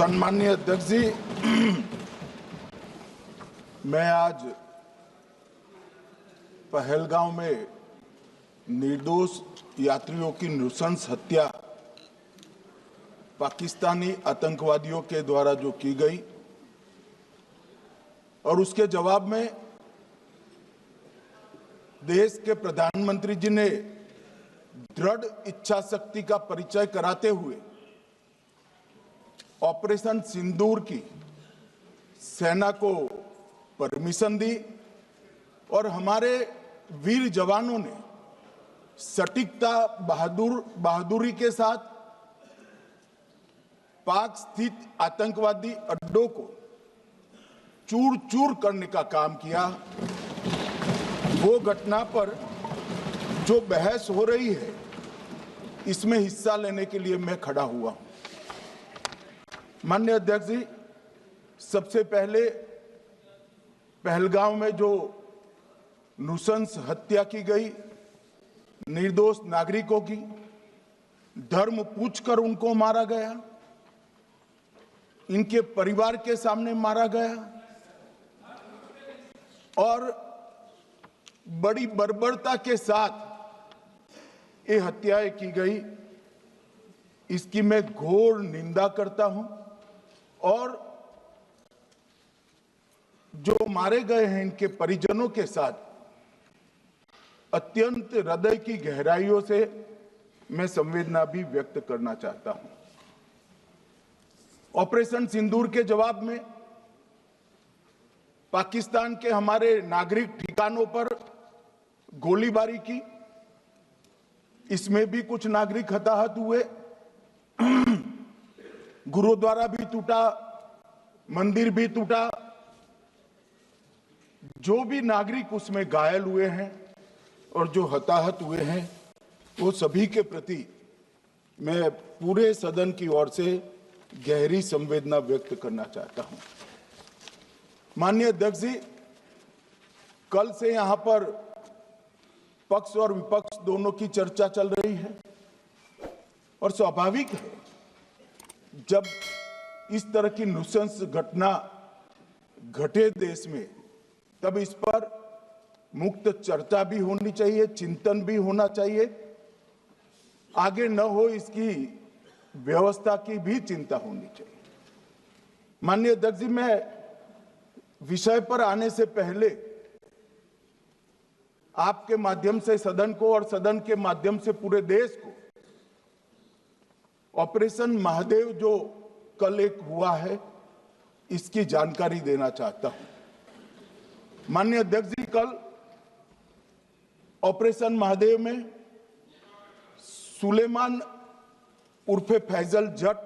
सम्माननीय अध्यक्ष जी, मैं आज पहलगांव में निर्दोष यात्रियों की नृशंस हत्या पाकिस्तानी आतंकवादियों के द्वारा जो की गई और उसके जवाब में देश के प्रधानमंत्री जी ने दृढ़ इच्छा शक्ति का परिचय कराते हुए ऑपरेशन सिंदूर की सेना को परमिशन दी और हमारे वीर जवानों ने सटीकता बहादुरी के साथ पाक स्थित आतंकवादी अड्डों को चूर चूर करने का काम किया। वो घटना पर जो बहस हो रही है, इसमें हिस्सा लेने के लिए मैं खड़ा हुआ हूं। माननीय अध्यक्ष जी, सबसे पहले पहलगांव में जो नृशंस हत्या की गई निर्दोष नागरिकों की, धर्म पूछकर उनको मारा गया, इनके परिवार के सामने मारा गया और बड़ी बर्बरता के साथ ये हत्याएं की गई, इसकी मैं घोर निंदा करता हूं। और जो मारे गए हैं इनके परिजनों के साथ अत्यंत हृदय की गहराइयों से मैं संवेदना भी व्यक्त करना चाहता हूं। ऑपरेशन सिंदूर के जवाब में पाकिस्तान के हमारे नागरिक ठिकानों पर गोलीबारी की, इसमें भी कुछ नागरिक हताहत हुए, गुरुद्वारा भी टूटा, मंदिर भी टूटा। जो भी नागरिक उसमें घायल हुए हैं और जो हताहत हुए हैं, वो सभी के प्रति मैं पूरे सदन की ओर से गहरी संवेदना व्यक्त करना चाहता हूं। माननीय अध्यक्ष जी, कल से यहां पर पक्ष और विपक्ष दोनों की चर्चा चल रही है और स्वाभाविक है, जब इस तरह की नृशंस घटना घटे देश में, तब इस पर मुक्त चर्चा भी होनी चाहिए, चिंतन भी होना चाहिए, आगे न हो इसकी व्यवस्था की भी चिंता होनी चाहिए। माननीय अध्यक्ष जी, मैं विषय पर आने से पहले आपके माध्यम से सदन को और सदन के माध्यम से पूरे देश को ऑपरेशन महादेव जो कल एक हुआ है, इसकी जानकारी देना चाहता हूं। माननीय अध्यक्ष जी, कल ऑपरेशन महादेव में सुलेमान उर्फे फैजल जट,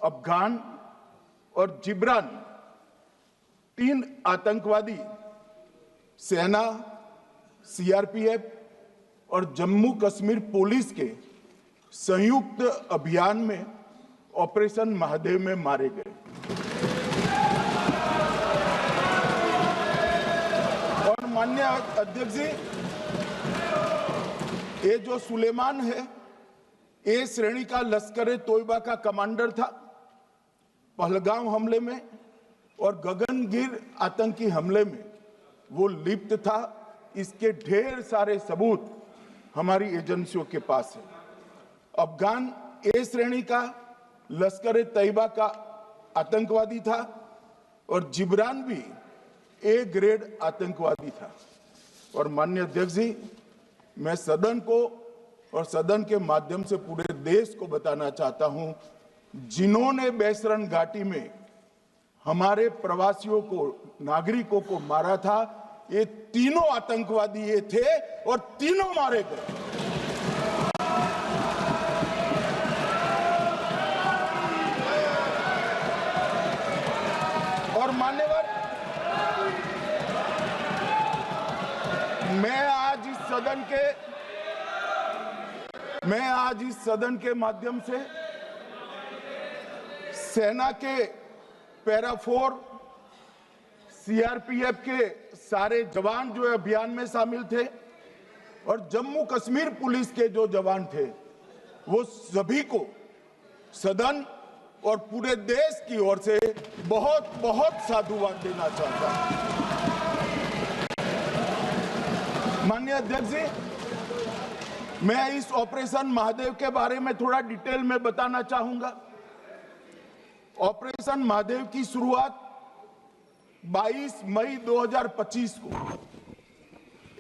अफगान और जिब्रान, 3 आतंकवादी सेना, सीआरपीएफ और जम्मू कश्मीर पुलिस के संयुक्त अभियान में ऑपरेशन महादेव में मारे गए। और माननीय अध्यक्ष जी, ये जो सुलेमान है, ए श्रेणी का लश्कर तोयबा का कमांडर था पहलगांव हमले में, और गगनगिर आतंकी हमले में वो लिप्त था। इसके ढेर सारे सबूत हमारी एजेंसियों के पास है। अफगान ए श्रेणी का लश्कर तैयबा का आतंकवादी था और जिब्रान भी ए ग्रेड आतंकवादी था। और माननीय अध्यक्ष जी, मैं सदन को और सदन के माध्यम से पूरे देश को बताना चाहता हूं, जिन्होंने बैसरन घाटी में हमारे प्रवासियों को, नागरिकों को मारा था, ये तीनों आतंकवादी ये थे और तीनों मारे गए। और मान्यवर, मैं आज इस सदन के माध्यम से सेना के पैरा 4, सीआरपीएफ के सारे जवान जो अभियान में शामिल थे और जम्मू कश्मीर पुलिस के जो जवान थे, वो सभी को सदन और पूरे देश की ओर से बहुत बहुत साधुवाद देना चाहता हूं। माननीय अध्यक्ष जी, मैं इस ऑपरेशन महादेव के बारे में थोड़ा डिटेल में बताना चाहूंगा। ऑपरेशन महादेव की शुरुआत 22 मई 2025 को,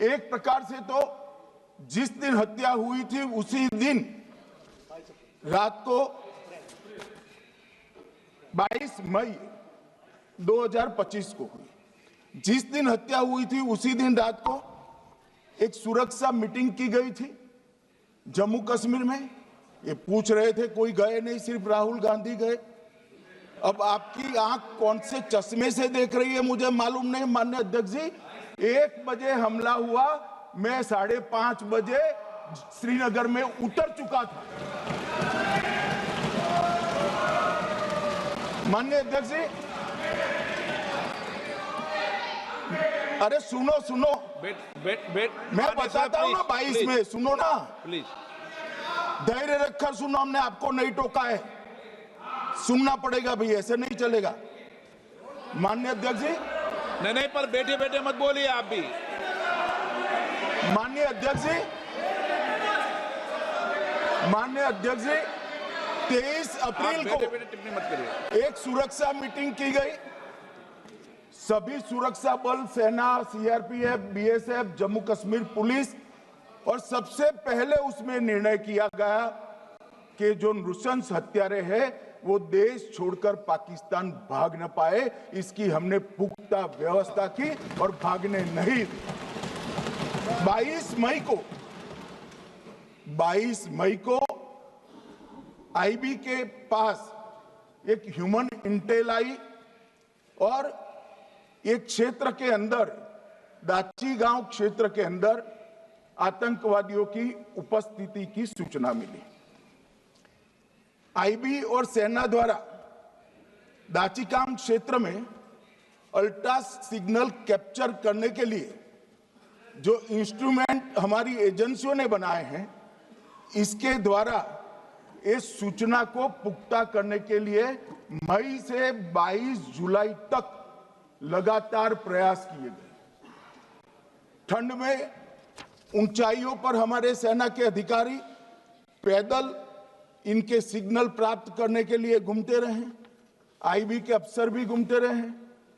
एक प्रकार से तो जिस दिन हत्या हुई थी उसी दिन रात को 22 मई 2025 को हुई। जिस दिन हत्या हुई थी उसी दिन रात को एक सुरक्षा मीटिंग की गई थी जम्मू कश्मीर में। ये पूछ रहे थे, कोई गए नहीं, सिर्फ राहुल गांधी गए। अब आपकी आंख कौन से चश्मे से देख रही है मुझे मालूम नहीं। माननीय अध्यक्ष जी, 1 बजे हमला हुआ, मैं 5:30 बजे श्रीनगर में उतर चुका था। माननीय अध्यक्ष जी, अरे सुनो सुनो, मैं बताता हूँ ना 22 में, सुनो ना प्लीज, धैर्य रखकर सुनो, हमने आपको नहीं टोका है, सुनना पड़ेगा भाई, ऐसे नहीं चलेगा। माननीय अध्यक्ष जी, नहीं, पर बैठे बैठे मत बोलिए आप भी। माननीय अध्यक्ष जी, 23 अप्रैल को टिप्पणी मत करिए। एक सुरक्षा मीटिंग की गई। सभी सुरक्षा बल, सेना, CRPF, BSF, Jammu Kashmir police, और सबसे पहले उसमें निर्णय किया गया कि जो नृशंस हत्यारे हैं वो देश छोड़कर पाकिस्तान भाग न पाए, इसकी हमने पुख्ता व्यवस्था की और भागने नहीं दी। 22 मई को आईबी के पास एक ह्यूमन इंटेल आई और एक क्षेत्र के अंदर, दाची गांव क्षेत्र के अंदर आतंकवादियों की उपस्थिति की सूचना मिली। आईबी और सेना द्वारा दाचीकाम क्षेत्र में अल्ट्रा सिग्नल कैप्चर करने के लिए जो इंस्ट्रूमेंट हमारी एजेंसियों ने बनाए हैं, इसके द्वारा इस सूचना को पुख्ता करने के लिए मई से 22 जुलाई तक लगातार प्रयास किए गए। ठंड में ऊंचाइयों पर हमारे सेना के अधिकारी पैदल इनके सिग्नल प्राप्त करने के लिए घूमते रहे, आईबी के अफसर भी घूमते रहे,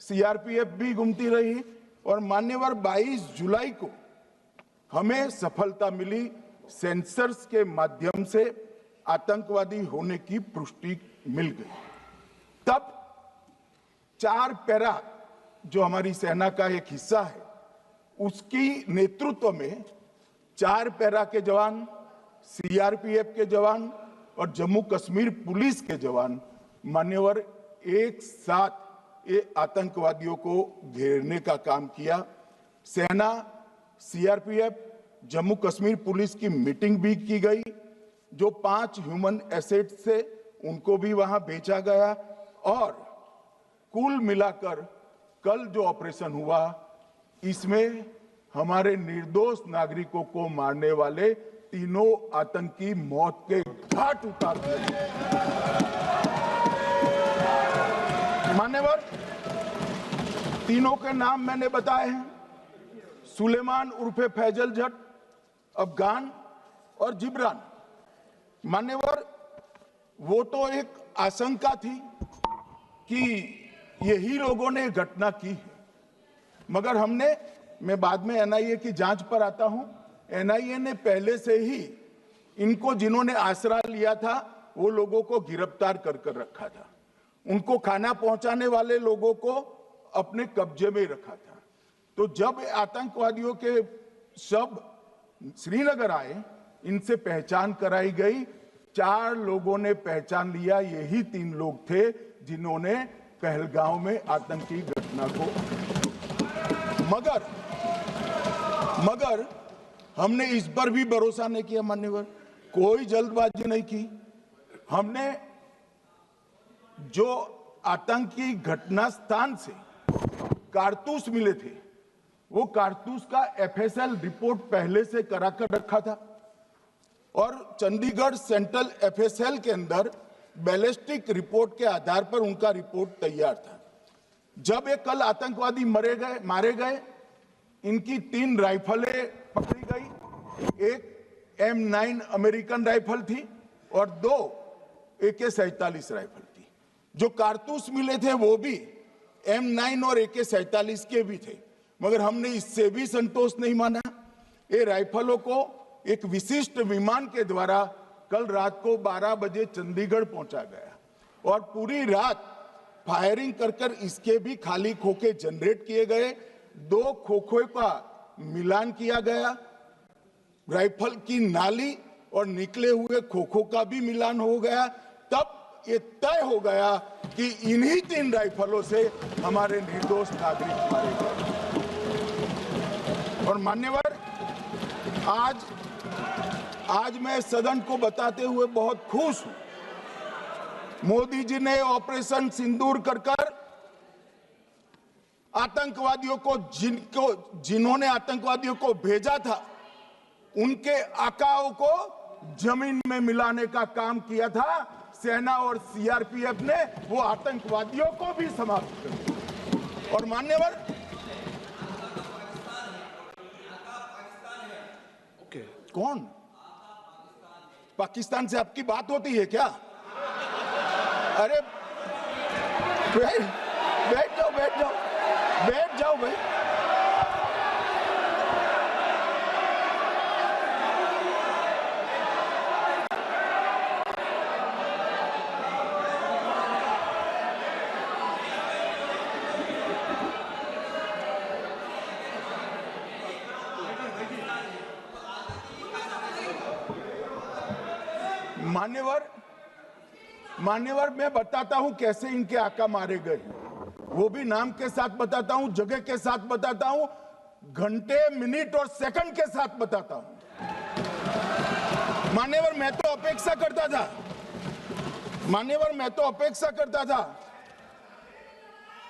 सीआरपीएफ भी घूमती रही, और मान्यवर 22 जुलाई को हमें सफलता मिली। सेंसर्स के माध्यम से आतंकवादी होने की पुष्टि मिल गई। तब 4 पैरा जो हमारी सेना का एक हिस्सा है, उसकी नेतृत्व में 4 पैरा के जवान, सीआरपीएफ के जवान और जम्मू कश्मीर पुलिस के जवान मान्यवर एक साथ ये आतंकवादियों को घेरने का काम किया। सेना, सीआरपीएफ, जम्मू कश्मीर पुलिस की मीटिंग भी की गई। जो 5 ह्यूमन एसेट्स थे उनको भी वहां भेजा गया, और कुल मिलाकर कल जो ऑपरेशन हुआ, इसमें हमारे निर्दोष नागरिकों को मारने वाले तीनों आतंकी मौत के घाट उतार दिए। मान्यवर, तीनों के नाम मैंने बताए हैं, सुलेमान उर्फे फैजल जट, अफगान और जिब्रान। मान्यवर, वो तो एक आशंका थी कि यही लोगों ने घटना की है, मगर मैं बाद में एनआईए की जांच पर आता हूं, एनआईए ने पहले से ही इनको, जिन्होंने आसरा लिया था, वो लोगों को गिरफ्तार कर रखा था। उनको खाना पहुंचाने वाले लोगों को अपने कब्जे में रखा था। तो जब आतंकवादियों के शव श्रीनगर आए, इनसे पहचान कराई गई। 4 लोगों ने पहचान लिया, यही 3 लोग थे जिन्होंने पहलगांव में आतंकी घटना को, मगर हमने इस पर भी भरोसा नहीं किया मान्यवर, कोई जल्दबाजी नहीं की। हमने जो आतंकी घटना स्थान से कारतूस मिले थे, वो कारतूस का एफएसएल रिपोर्ट पहले से कराकर रखा था, और चंडीगढ़ सेंट्रल एफएसएल के अंदर बैलिस्टिक रिपोर्ट के आधार पर उनका रिपोर्ट तैयार था। जब ये कल आतंकवादी मारे गए, इनकी 3 राइफलें पकड़ी गई। एक M9 अमेरिकन राइफल थी और 2 AK-47 राइफल थी। जो कारतूस मिले थे वो भी M9 और AK-47 के भी थे, मगर हमने इससे भी संतोष नहीं माना। ये राइफलों को एक विशिष्ट विमान के द्वारा कल रात को 12 बजे चंडीगढ़ पहुंचा गया और पूरी रात फायरिंग कर इसके भी खाली खोखे जनरेट किए गए। 2 खोखों का मिलान किया गया, राइफल की नाली और निकले हुए खोखों का भी मिलान हो गया। तब ये तय हो गया कि इन्हीं 3 राइफलों से हमारे निर्दोष नागरिक मारे गए। और मान्यवर, आज मैं सदन को बताते हुए बहुत खुश हूं। मोदी जी ने ऑपरेशन सिंदूर कर आतंकवादियों को जिन्होंने आतंकवादियों को भेजा था, उनके आकाओं को जमीन में मिलाने का काम किया था। सेना और CRPF ने वो आतंकवादियों को भी समाप्त कर दिया। और मान्यवर, कौन पाकिस्तान से आपकी बात होती है क्या? अरे बैठ जाओ भाई। मान्यवर, मैं बताता हूं कैसे इनके आका मारे गए, वो भी नाम के साथ बताता हूं, जगह के साथ बताता हूं, घंटे, मिनट और सेकंड के साथ बताता हूं। मान्यवर, मैं तो अपेक्षा करता था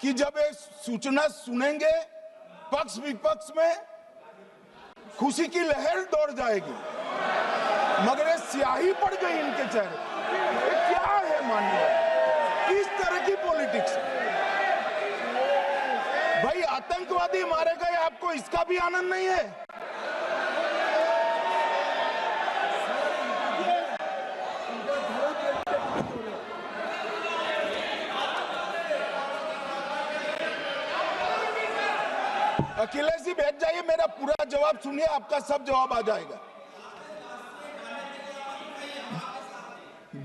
कि जब एक सूचना सुनेंगे पक्ष विपक्ष में खुशी की लहर दौड़ जाएगी, मगर ये स्याही पड़ गई इनके चेहरे। ये क्या है मान्यवर? किस तरह की पॉलिटिक्स? भाई, आतंकवादी मारे गए, आपको इसका भी आनंद नहीं है? अखिलेश जी बैठ जाइए, मेरा पूरा जवाब सुनिए, आपका सब जवाब आ जाएगा।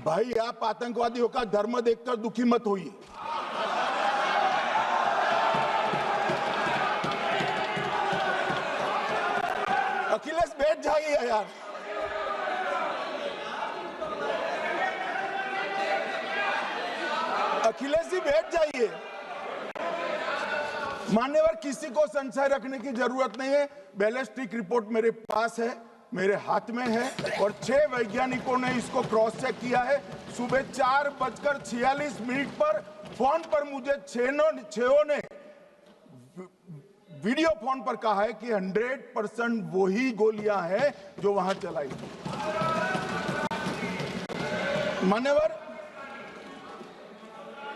भाई, आप आतंकवादियों का धर्म देखकर दुखी मत होइए। अखिलेश बैठ जाइए यार। अखिलेश जी बैठ जाइए। मान्यवर, किसी को संशय रखने की जरूरत नहीं है। बैलिस्टिक रिपोर्ट मेरे पास है, मेरे हाथ में है और 6 वैज्ञानिकों ने इसको क्रॉस चेक किया है। सुबह 4:46 पर फोन पर मुझे 6 ने वीडियो फोन पर कहा है कि 100% वही गोलियां हैं जो वहां चलाई थी। मान्यवर,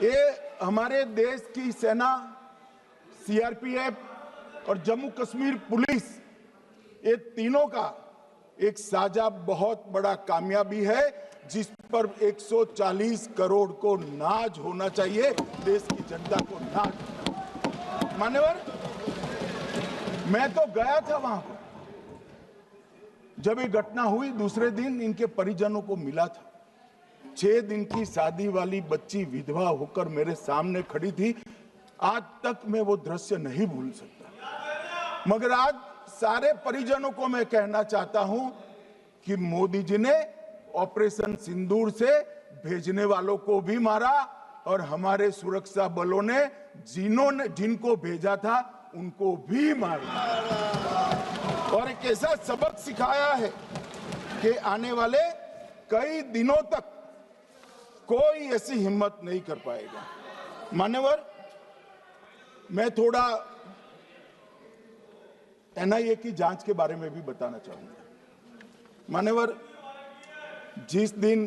ये हमारे देश की सेना, CRPF और जम्मू कश्मीर पुलिस, ये तीनों का एक साझा बहुत बड़ा कामयाबी है, जिस पर 140 करोड़ को नाज होना चाहिए, देश की जनता को नाज। मान्यवर, मैं तो गया था वहां पर जब ये घटना हुई। दूसरे दिन इनके परिजनों को मिला था। 6 दिन की शादी वाली बच्ची विधवा होकर मेरे सामने खड़ी थी। आज तक मैं वो दृश्य नहीं भूल सकता। मगर आज सारे परिजनों को मैं कहना चाहता हूं कि मोदी जी ने ऑपरेशन सिंदूर से भेजने वालों को भी मारा और हमारे सुरक्षा बलों ने जिनको भेजा था उनको भी मारा और एक ऐसा सबक सिखाया है कि आने वाले कई दिनों तक कोई ऐसी हिम्मत नहीं कर पाएगा। मान्यवर, मैं थोड़ा NIA की जांच के बारे में भी बताना चाहूंगा। मान्यवर, जिस दिन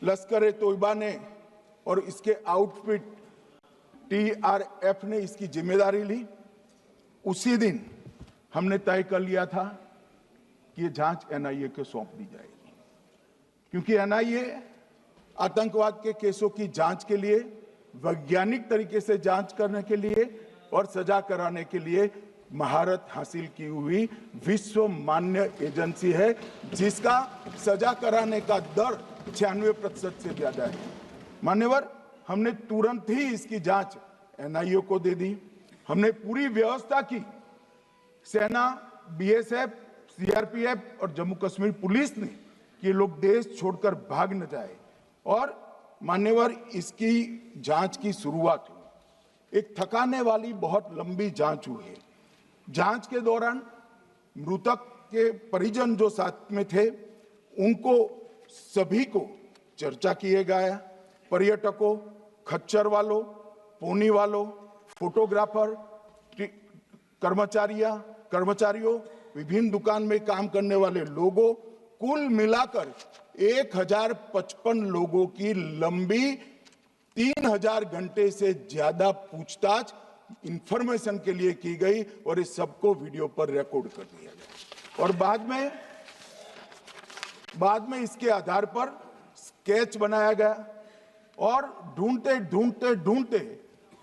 लश्कर ए तोयबा ने और इसके आउटफिट TRF ने इसकी जिम्मेदारी ली। उसी दिन हमने तय कर लिया था कि ये जांच NIA को सौंप दी जाएगी, क्योंकि NIA आतंकवाद के केसों की जांच के लिए, वैज्ञानिक तरीके से जांच करने के लिए और सजा कराने के लिए महारत हासिल की हुई विश्व मान्य एजेंसी है, जिसका सजा कराने का दर 96% से ज्यादा है। मान्यवर, हमने तुरंत ही इसकी जांच NIA को दे दी। हमने पूरी व्यवस्था की। सेना, BSF, CRPF और जम्मू कश्मीर पुलिस ने कि ये लोग देश छोड़कर भाग न जाए। और मान्यवर, इसकी जांच की शुरुआत हुई। एक थकाने वाली बहुत लंबी जांच हुई है। जांच के दौरान मृतक के परिजन जो साथ में थे, उनको सभी को चर्चा किए गया। पर्यटकों, खच्चर वालों, पोनी वालों, फोटोग्राफर, कर्मचारियों, विभिन्न दुकान में काम करने वाले लोगों, कुल मिलाकर 1055 लोगों की लंबी 3000 घंटे से ज्यादा पूछताछ इंफॉर्मेशन के लिए की गई और इस सबको वीडियो पर रिकॉर्ड कर दिया गया। और बाद में इसके आधार पर स्केच बनाया गया और ढूंढते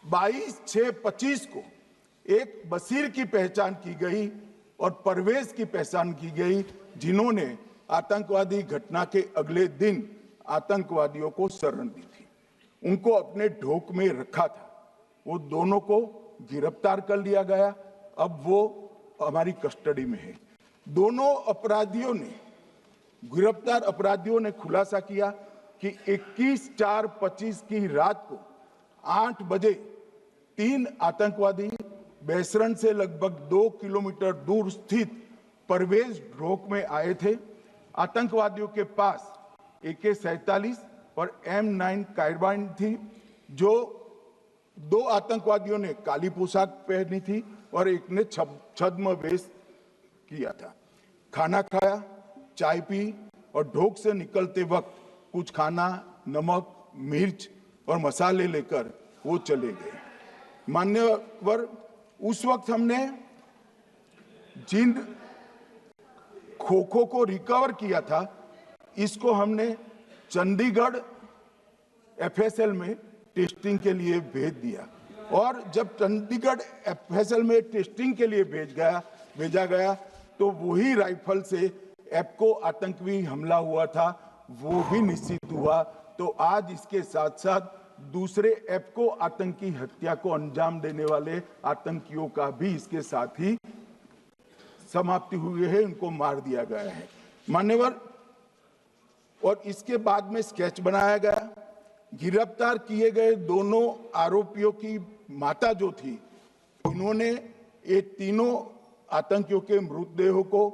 22/6/25 को एक बशीर की पहचान की गई और परवेज की पहचान की गई, जिन्होंने आतंकवादी घटना के अगले दिन आतंकवादियों को शरण दी थी। उनको अपने ढोक में रखा था। वो दोनों को गिरफ्तार कर लिया गया। अब वो हमारी कस्टडी में है। दोनों गिरफ्तार अपराधियों ने खुलासा किया कि 21/4/25 की रात को 8 बजे 3 आतंकवादी बेसरन से लगभग 2 किलोमीटर दूर स्थित परवेज ढोक में आए थे। आतंकवादियों के पास AK-47 और M9 कार्बाइन थी। जो 2 आतंकवादियों ने काली पोशाक पहनी थी और एक ने छद्म वेश किया था। खाना खाया, चाय पी और ढोक से निकलते वक्त कुछ खाना, नमक, मिर्च और मसाले लेकर वो चले गए। मान्यवर, उस वक्त हमने जिन खोखो को रिकवर किया था, इसको हमने चंडीगढ़ FSL में टेस्टिंग के लिए भेज दिया। और जब चंडीगढ़ FSL में टेस्टिंग के लिए भेजा गया तो वही राइफल से एप्को आतंकी हमला हुआ था, वो भी निश्चित हुआ। तो आज इसके साथ साथ दूसरे एप्को आतंकी हत्या को अंजाम देने वाले आतंकियों का भी इसके साथ ही समाप्ति हुई है, उनको मार दिया गया है। मान्यवर, और इसके बाद में स्केच बनाया गया। गिरफ्तार किए गए दोनों आरोपियों की माता जो थी, इन्होंने ये तीनों आतंकियों के मृतदेहों को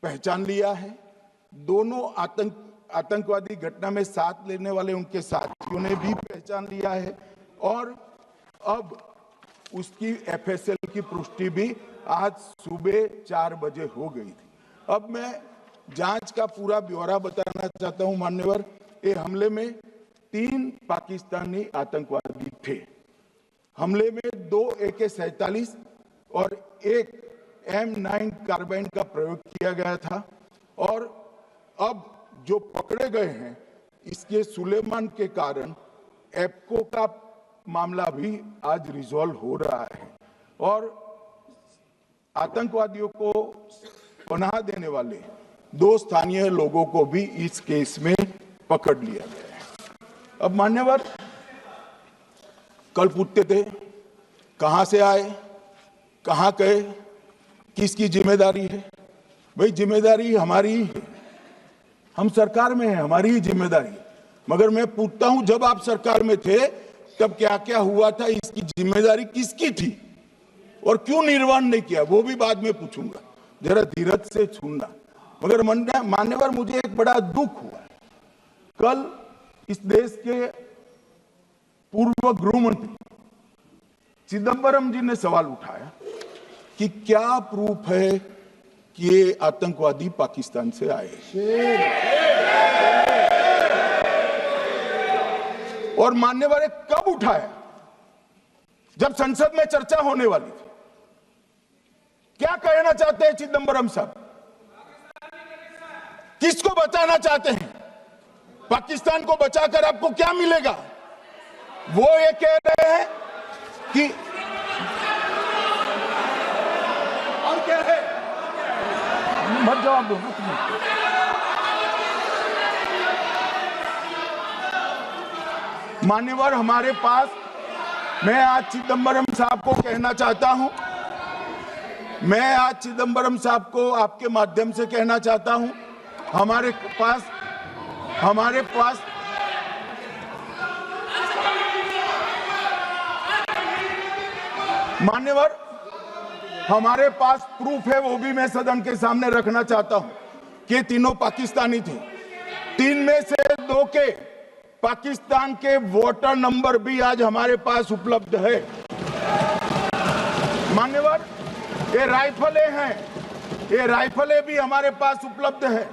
पहचान लिया है। दोनों आतंकवादी घटना में साथ लेने वाले उनके साथियों ने भी पहचान लिया है। और अब उसकी FSL की पुष्टि भी आज सुबह 4 बजे हो गई थी। अब मैं जांच का पूरा ब्यौरा बताना चाहता हूं। मान्यवर, ये हमले में 3 पाकिस्तानी आतंकवादी थे। हमले में 2 AK-47 और 1 M9 कार्बाइन का प्रयोग किया गया था। और अब जो पकड़े गए हैं, इसके सुलेमान के कारण एप्को का मामला भी आज रिजॉल्व हो रहा है और आतंकवादियों को पनाह देने वाले 2 स्थानीय लोगों को भी इस केस में पकड़ लिया गया है। अब मान्यवर, कल पूछते थे कहां से आए, कहां गए, किसकी जिम्मेदारी है। भाई, जिम्मेदारी हमारी ही है। हम सरकार में हैं, हमारी ही जिम्मेदारी है। मगर मैं पूछता हूं, जब आप सरकार में थे तब क्या क्या हुआ था, इसकी जिम्मेदारी किसकी थी और क्यों निर्वहन नहीं किया, वो भी बाद में पूछूंगा। जरा धीरज से सुनना। मगर मान्यवर, मुझे एक बड़ा दुख हुआ। कल इस देश के पूर्व गृह मंत्री चिदंबरम जी ने सवाल उठाया कि क्या प्रूफ है कि ये आतंकवादी पाकिस्तान से आए। और मान्यवर कब उठाया? जब संसद में चर्चा होने वाली थी। क्या कहना चाहते हैं चिदंबरम साहब? किसको बचाना चाहते हैं? पाकिस्तान को बचाकर आपको क्या मिलेगा? वो ये कह रहे हैं कि और क्या है? मत जवाब दो। मान्यवर हमारे पास, मैं आज चिदंबरम साहब को कहना चाहता हूं, मैं आज चिदंबरम साहब को आपके माध्यम से कहना चाहता हूं, हमारे पास मान्यवर हमारे पास प्रूफ है, वो भी मैं सदन के सामने रखना चाहता हूं कि तीनों पाकिस्तानी थे। 3 में से 2 के पाकिस्तान के वोटर नंबर भी आज हमारे पास उपलब्ध है। मान्यवर ये राइफलें हैं, ये राइफलें भी हमारे पास उपलब्ध है।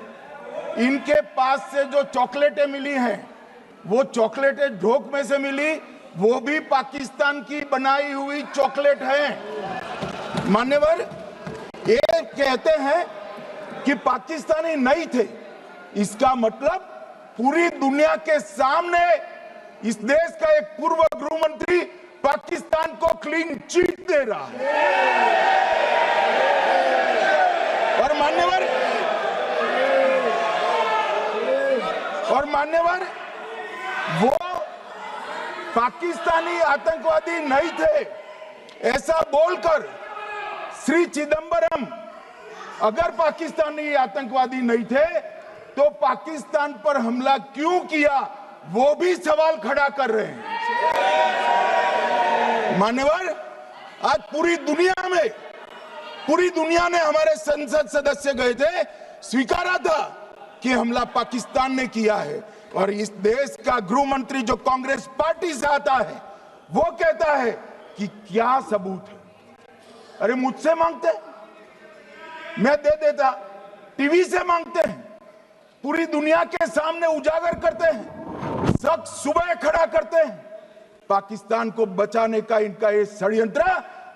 इनके पास से जो चॉकलेटें मिली हैं, वो चॉकलेटें ढोक में से मिली, वो भी पाकिस्तान की बनाई हुई चॉकलेट है। मान्यवर ये कहते हैं कि पाकिस्तानी नहीं थे, इसका मतलब पूरी दुनिया के सामने इस देश का एक पूर्व गृह मंत्री पाकिस्तान को क्लीन चिट दे रहा है। और मान्यवर वो पाकिस्तानी आतंकवादी नहीं थे, ऐसा बोलकर श्री चिदंबरम अगर पाकिस्तानी आतंकवादी नहीं थे तो पाकिस्तान पर हमला क्यों किया, वो भी सवाल खड़ा कर रहे हैं। मान्यवर आज पूरी दुनिया ने हमारे संसद सदस्य गए थे, स्वीकारा था कि हमला पाकिस्तान ने किया है। और इस देश का गृह मंत्री जो कांग्रेस पार्टी से आता है, वो कहता है कि क्या सबूत है? अरे मुझसे मांगते, मैं दे देता। टीवी से मांगते हैं, पूरी दुनिया के सामने उजागर करते हैं, शख्स सुबह खड़ा करते हैं। पाकिस्तान को बचाने का इनका ये षड्यंत्र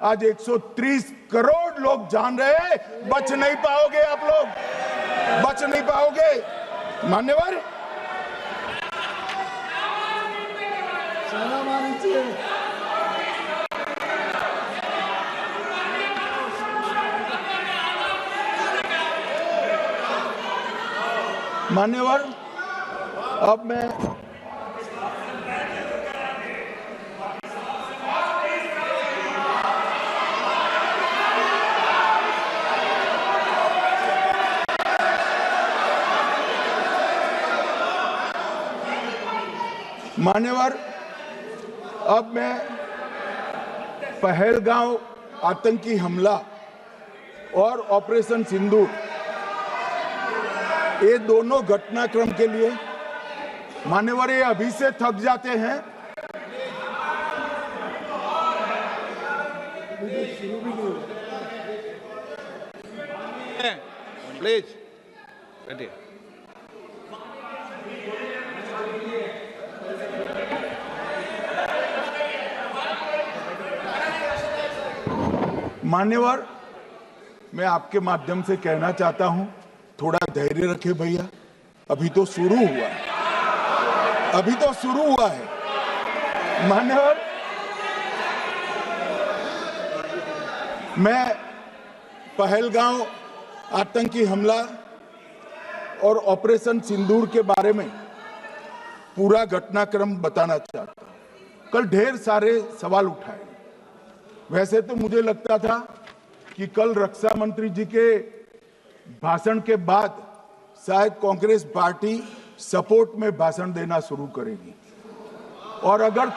आज 130 करोड़ लोग जान रहे हैं। बच नहीं पाओगे आप लोग, बच नहीं पाओगे। मान्यवर मान्यवर अब मैं पहलगांव आतंकी हमला और ऑपरेशन सिंदूर, ये दोनों घटनाक्रम के लिए मान्यवर ये अभी से थक जाते हैं। प्लीज बैठिए। मान्यवर मैं आपके माध्यम से कहना चाहता हूं, थोड़ा धैर्य रखे भैया, अभी तो शुरू हुआ है, अभी तो शुरू हुआ है। मान्यवर मैं पहलगांव आतंकी हमला और ऑपरेशन सिंदूर के बारे में पूरा घटनाक्रम बताना चाहता हूं। कल ढेर सारे सवाल उठाए। वैसे तो मुझे लगता था कि कल रक्षा मंत्री जी के भाषण के बाद शायद कांग्रेस पार्टी सपोर्ट में भाषण देना शुरू करेगी और अगर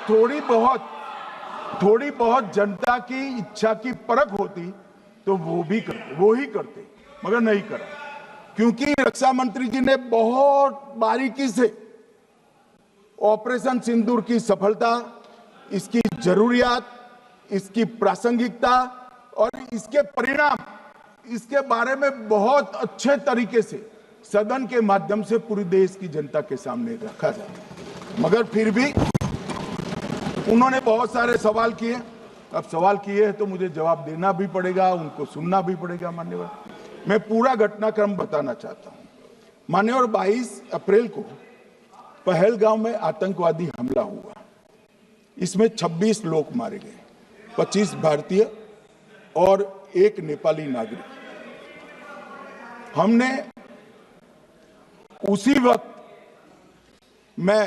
थोड़ी बहुत जनता की इच्छा की परख होती तो वो ही करते, मगर नहीं करा। क्योंकि रक्षा मंत्री जी ने बहुत बारीकी से ऑपरेशन सिंदूर की सफलता, इसकी जरूरियात, इसकी प्रासंगिकता और इसके परिणाम, इसके बारे में बहुत अच्छे तरीके से सदन के माध्यम से पूरी देश की जनता के सामने रखा जाए। मगर फिर भी उन्होंने बहुत सारे सवाल किए। अब सवाल किए हैं तो मुझे जवाब देना भी पड़ेगा, उनको सुनना भी पड़ेगा। मान्यवर, मैं पूरा घटनाक्रम बताना चाहता हूं। मान्यवर, 22 अप्रैल को पहलगांव में आतंकवादी हमला हुआ। इसमें 26 लोग मारे गए, 25 भारतीय और 1 नेपाली नागरिक। हमने उसी वक्त मैं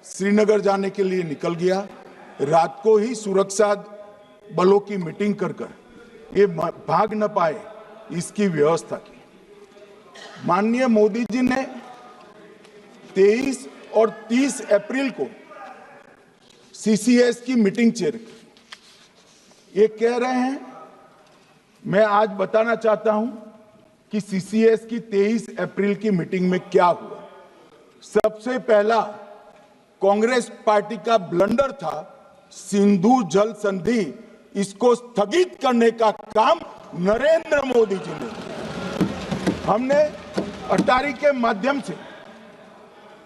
श्रीनगर जाने के लिए निकल गया। रात को ही सुरक्षा बलों की मीटिंग कर ये भाग न पाए इसकी व्यवस्था की। माननीय मोदी जी ने 23 और 30 अप्रैल को सीसीएस की मीटिंग चेयर की। ये कह रहे हैं, मैं आज बताना चाहता हूं कि सीसीएस की 23 अप्रैल की मीटिंग में क्या हुआ। सबसे पहला कांग्रेस पार्टी का ब्लंडर था सिंधु जल संधि, इसको स्थगित करने का काम नरेंद्र मोदी जी ने। हमने अटारी के माध्यम से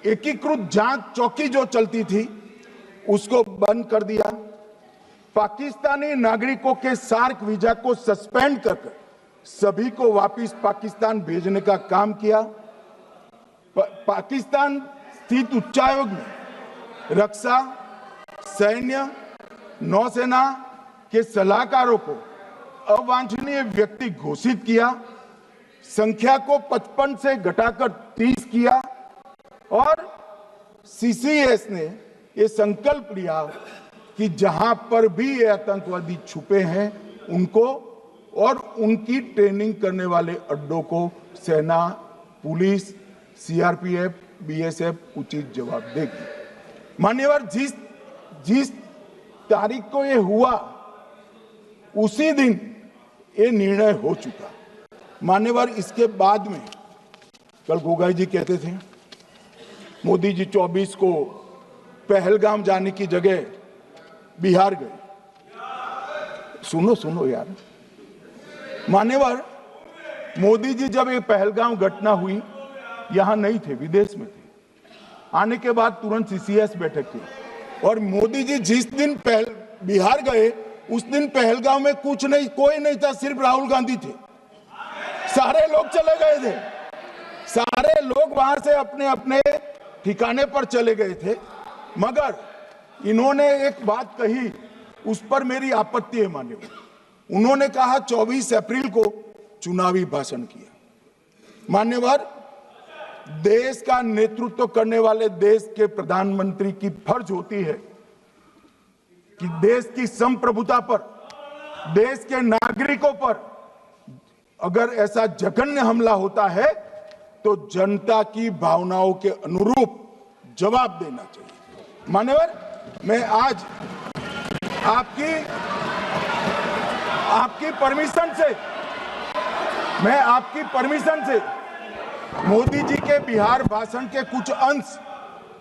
एकीकृत जांच चौकी जो चलती थी उसको बंद कर दिया। पाकिस्तानी नागरिकों के सार्क वीजा को सस्पेंड कर सभी को वापस पाकिस्तान भेजने का काम किया। पाकिस्तान स्थित उच्चायोग में रक्षा, सैन्य, नौसेना के सलाहकारों को अवांछनीय व्यक्ति घोषित किया। संख्या को 55 से घटाकर 30 किया और सीसीएस ने ये संकल्प लिया कि जहां पर भी ये आतंकवादी छुपे हैं उनको और उनकी ट्रेनिंग करने वाले अड्डों को सेना, पुलिस, सीआरपीएफ, बीएसएफ उचित जवाब देगी। मान्यवर, जिस तारीख को ये हुआ उसी दिन ये निर्णय हो चुका। मान्यवर, इसके बाद में कल गोगाई जी कहते थे मोदी जी 24 को पहलगाम जाने की जगह बिहार गए। सुनो यार। मान्यवर, मोदी जी जब ये पहलगाम घटना हुई यहां नहीं थे, विदेश में थे। आने के बाद तुरंत सीसीएस बैठक की और मोदी जी जिस दिन बिहार गए उस दिन पहलगाम में कुछ नहीं, कोई नहीं था, सिर्फ राहुल गांधी थे। सारे लोग चले गए थे, सारे लोग वहां से अपने अपने ठिकाने पर चले गए थे। मगर इन्होंने एक बात कही, उस पर मेरी आपत्ति है। मान्यवर, उन्होंने कहा 24 अप्रैल को चुनावी भाषण किया। मान्यवर, देश का नेतृत्व करने वाले देश के प्रधानमंत्री की फर्ज होती है कि देश की संप्रभुता पर, देश के नागरिकों पर अगर ऐसा जघन्य हमला होता है तो जनता की भावनाओं के अनुरूप जवाब देना चाहिए। मान्यवर, मैं आज आपकी परमिशन से मोदी जी के बिहार भाषण के कुछ अंश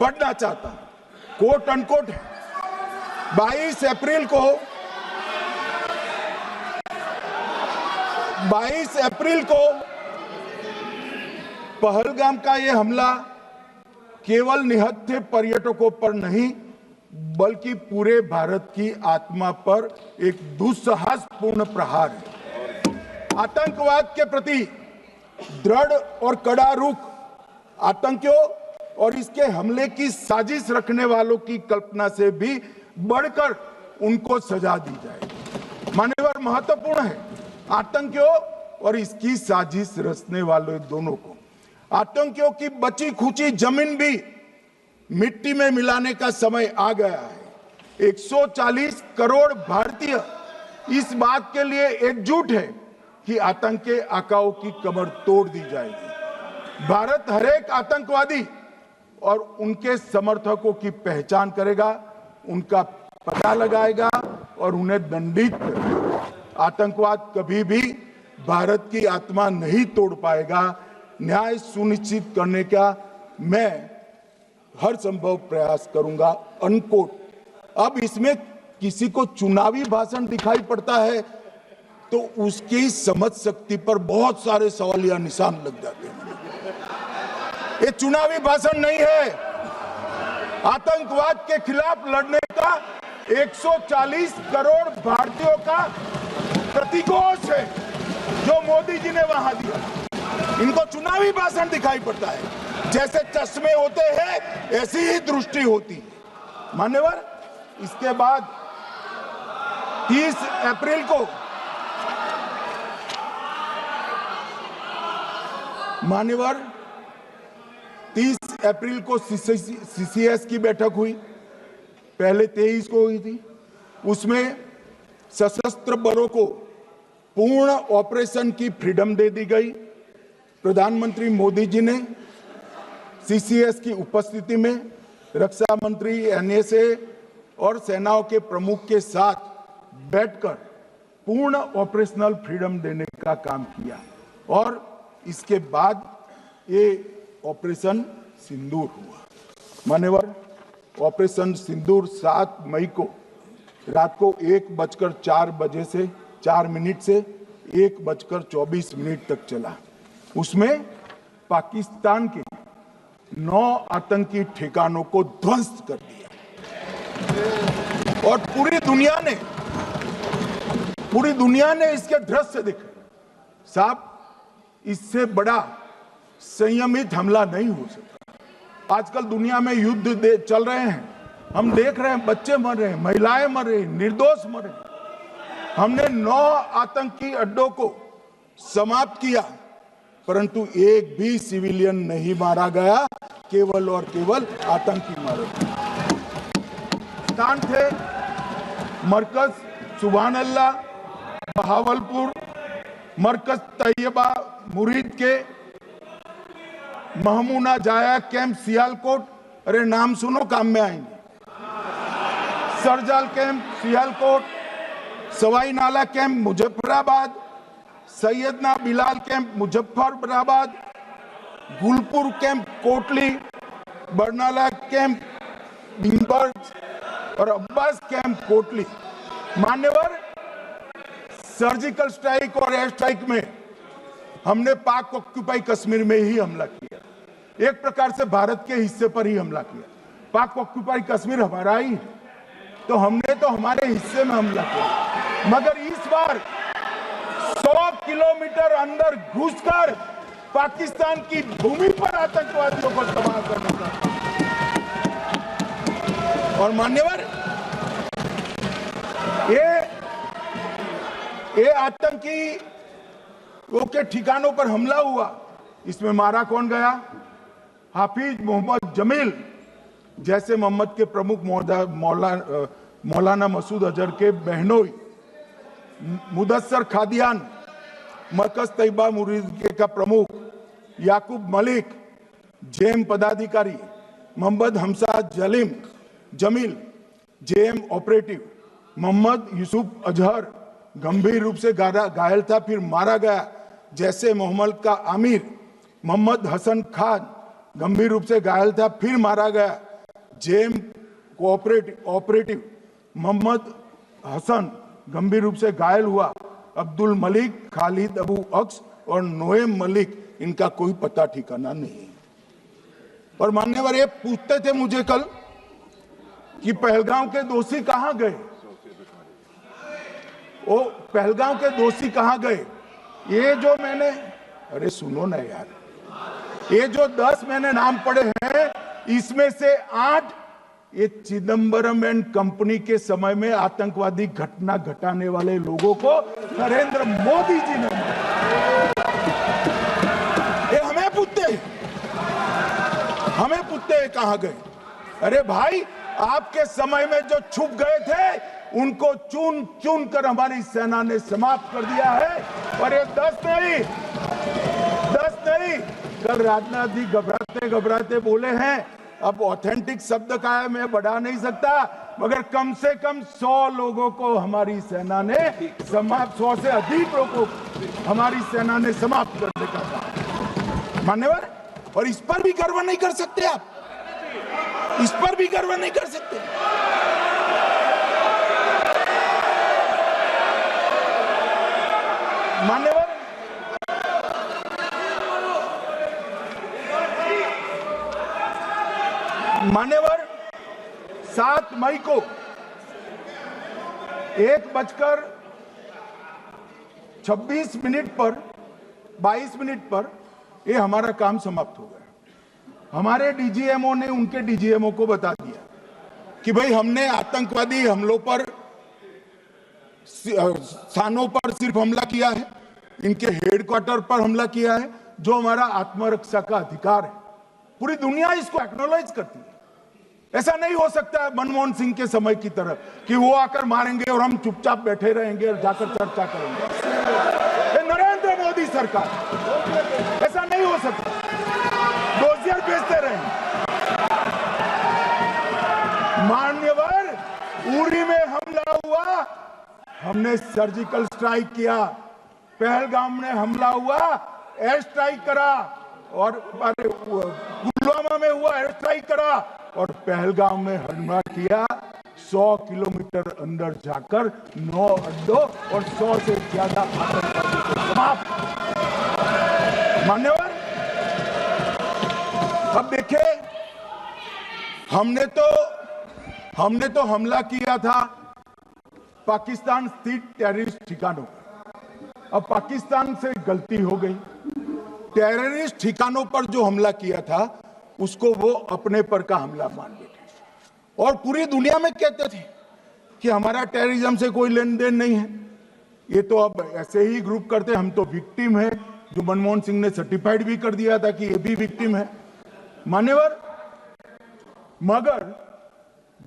पढ़ना चाहता हूं। कोट अनकोट है। 22 अप्रैल को पहलगाम का यह हमला केवल निहत्थे पर्यटकों पर नहीं बल्कि पूरे भारत की आत्मा पर एक दुस्साहसपूर्ण प्रहार है। आतंकवाद के प्रति दृढ़ और कड़ा रुख, आतंकियों और इसके हमले की साजिश रखने वालों की कल्पना से भी बढ़कर उनको सजा दी जाए। मान्यवर, महत्वपूर्ण है आतंकियों और इसकी साजिश रचने वाले दोनों को आतंकियों की बची खुची जमीन भी मिट्टी में मिलाने का समय आ गया है। 140 करोड़ भारतीय इस बात के लिए एकजुट है कि आतंक के आकाओं की कमर तोड़ दी जाएगी। भारत हरेक आतंकवादी और उनके समर्थकों की पहचान करेगा, उनका पता लगाएगा और उन्हें दंडित करेगा। आतंकवाद कभी भी भारत की आत्मा नहीं तोड़ पाएगा। न्याय सुनिश्चित करने का मैं हर संभव प्रयास करूंगा। अनकोट। अब इसमें किसी को चुनावी भाषण दिखाई पड़ता है तो उसकी समझ शक्ति पर बहुत सारे सवालिया निशान लग जाते हैं। ये चुनावी भाषण नहीं है। आतंकवाद के खिलाफ लड़ने का 140 करोड़ भारतीयों का प्रतिघोष है जो मोदी जी ने वहां दिया। इनको चुनावी भाषण दिखाई पड़ता है, जैसे चश्मे होते हैं ऐसी ही दृष्टि होती है। मान्यवर, इसके बाद 30 अप्रैल को मान्यवर 30 अप्रैल को सीसीएस की बैठक हुई, पहले 23 को हुई थी। उसमें सशस्त्र बलों को पूर्ण ऑपरेशन की फ्रीडम दे दी गई। प्रधानमंत्री मोदी जी ने सीसीएस की उपस्थिति में रक्षा मंत्री, एनएसए और सेनाओं के प्रमुख के साथ बैठकर पूर्ण ऑपरेशनल फ्रीडम देने का काम किया और इसके बाद ये ऑपरेशन सिंदूर हुआ। मान्यवर, ऑपरेशन सिंदूर 7 मई को रात को 1:04 से 1:24 तक चला। उसमें पाकिस्तान के 9 आतंकी ठिकानों को ध्वस्त कर दिया और पूरी दुनिया ने इसके दृश्य देखे। साहब, इससे बड़ा संयमित हमला नहीं हो सकता। आजकल दुनिया में युद्ध चल रहे हैं, हम देख रहे हैं, बच्चे मर रहे हैं, महिलाएं मर रही, निर्दोष मर रहे। हमने 9 आतंकी अड्डों को समाप्त किया, परंतु एक भी सिविलियन नहीं मारा गया, केवल और केवल आतंकी मारे। स्थान थे मरकज सुभान अल्लाह बहावलपुर, मरकज तैयबा मुरीद के, महमूना जाया कैंप सियालकोट, अरे नाम सुनो काम में आएंगे, सरजाल camp Sialkot, Sawai Nala camp Muzaffarabad, Syedna Bilal camp Muzaffarabad, Gulpur camp Kotli, Barnala camp Bhimber और अब्बास कैंप कोटली। मान्यवर, सर्जिकल स्ट्राइक और एयर स्ट्राइक में हमने पाक ऑक्यूपाई कश्मीर में ही हमला किया, एक प्रकार से भारत के हिस्से पर ही हमला किया। पाक ऑक्यूपाई कश्मीर हमारा ही, तो हमने तो हमारे हिस्से में हमला किया। मगर इस बार 100 किलोमीटर अंदर घुसकर पाकिस्तान की भूमि पर आतंकवादियों को तबाह करने का। और मान्यवर, ये आतंकी के ठिकानों पर हमला हुआ, इसमें मारा कौन गया? हाफिज मोहम्मद जमील जैसे मोहम्मद के प्रमुख मौलाना मसूद अजहर के बहनोई, मुदस्सर खादियान मरकज तैयबा मुरीद का प्रमुख, याकूब मलिक जेएम पदाधिकारी, मोहम्मद हमसा जमील जेएम ऑपरेटिव, मोहम्मद यूसुफ अजहर गंभीर रूप से घायल था, फिर मारा गया। जैसे मोहम्मद का आमिर मोहम्मद हसन खान गंभीर रूप से घायल था, फिर मारा गया। जेएम ऑपरेटिव मोहम्मद हसन गंभीर रूप से घायल हुआ। अब्दुल मलिक, खालिद अबू अक्स और नोएम मलिक, इनका कोई पता ठिकाना नहीं। और मान्यवर, ये पूछते थे मुझे कल कि पहलगांव के दोषी कहां गए, वो पहलगांव के दोषी कहां गए? ये जो मैंने, अरे सुनो ना यार, ये जो 10 मैंने नाम पढ़े हैं, इसमें से 8 ये चिदंबरम एंड कंपनी के समय में आतंकवादी घटना घटाने वाले लोगों को नरेंद्र मोदी जी ने मारा। ये हमें पूछते कहां गए? अरे भाई, आपके समय में जो छुप गए थे उनको चुन चुन कर हमारी सेना ने समाप्त कर दिया है। और ये 10 नहीं, कल राजनाथ जी घबराते बोले हैं, अब ऑथेंटिक शब्द का है, मैं बढ़ा नहीं सकता, मगर कम से कम 100 लोगों को हमारी सेना ने समाप्त, 100 से अधिक लोगों को हमारी सेना ने समाप्त करने का कहा। मान्यवर, और इस पर भी गर्व नहीं कर सकते आप? इस पर भी गर्व नहीं कर सकते? मान्यवर 7 मई को 1:26 पर 22 मिनट पर ये हमारा काम समाप्त हो गया। हमारे डीजीएमओ ने उनके डीजीएमओ को बता दिया कि भाई हमने आतंकवादी हमलों पर स्थानों पर सिर्फ हमला किया है, इनके हेडक्वार्टर पर हमला किया है, जो हमारा आत्मरक्षा का अधिकार है। पूरी दुनिया इसको एक्नॉलेज करती है। ऐसा नहीं हो सकता है मनमोहन सिंह के समय की तरह कि वो आकर मारेंगे और हम चुपचाप बैठे रहेंगे और जाकर चर्चा करेंगे। ये नरेंद्र मोदी सरकार, ऐसा नहीं हो सकता। डोजियर भेजते रहेंगे। मान्यवर, उरी में हमला हुआ, हमने सर्जिकल स्ट्राइक किया। पहलगाम में हमला हुआ, एयर स्ट्राइक करा, और पुलवामा में हुआ, एयर स्ट्राइक करा, और पहलगाम में हमला किया। 100 किलोमीटर अंदर जाकर 9 अड्डों और 100 से ज्यादा आतंकवादी को समाप्त। मान्यवर, अब देखिए, हमने तो हमला किया था पाकिस्तान स्थित टेररिस्ट ठिकानों पर। अब पाकिस्तान से गलती हो गई। टेररिस्ट ठिकानों पर जो हमला किया था उसको वो अपने पर का हमला मान बैठे और पूरी दुनिया में कहते थे कि हमारा टेररिज्म से कोई लेन देन नहीं है। ये तो अब ऐसे ही ग्रुप करते, हम तो विक्टिम है, जो मनमोहन सिंह ने सर्टिफाइड भी कर दिया था कि ये भी विक्टिम है। मान्यवर, मगर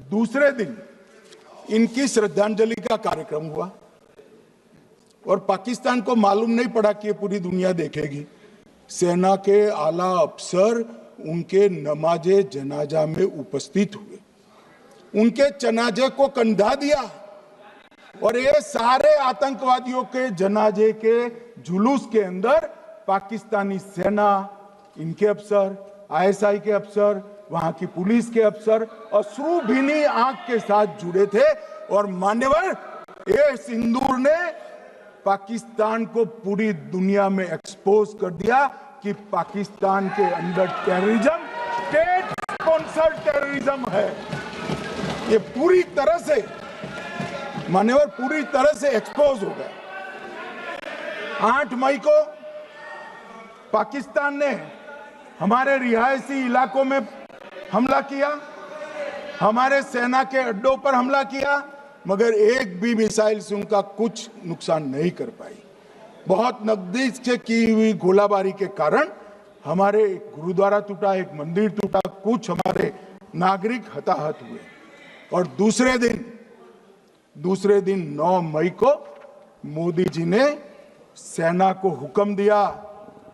दूसरे दिन इनकी श्रद्धांजलि का कार्यक्रम हुआ और पाकिस्तान को मालूम नहीं पड़ा कि ये पूरी दुनिया देखेगी। सेना के आला अफसर उनके नमाजे जनाजा में उपस्थित हुए, उनके जनाजे को कंधा दिया और ये सारे आतंकवादियों के जनाजे के जुलूस के अंदर पाकिस्तानी सेना, इनके अफसर, आईएसआई के अफसर, वहां की पुलिस के अफसर अश्रुभीनी आंख के साथ जुड़े थे। और मान्यवर, ये सिंदूर ने पाकिस्तान को पूरी दुनिया में एक्सपोज कर दिया कि पाकिस्तान के अंदर टेररिज्म स्टेट स्पॉन्सर्ड टेररिज्म है। ये पूरी तरह से, मान्यवर, पूरी तरह से एक्सपोज हो गया। 8 मई को पाकिस्तान ने हमारे रिहायशी इलाकों में हमला किया, हमारे सेना के अड्डों पर हमला किया, मगर एक भी मिसाइल से उनका कुछ नुकसान नहीं कर पाई। बहुत नजदीक से की हुई गोलाबारी के कारण हमारे एक गुरुद्वारा टूटा, एक मंदिर टूटा, कुछ हमारे नागरिक हताहत हुए। और दूसरे दिन 9 मई को मोदी जी ने सेना को हुक्म दिया,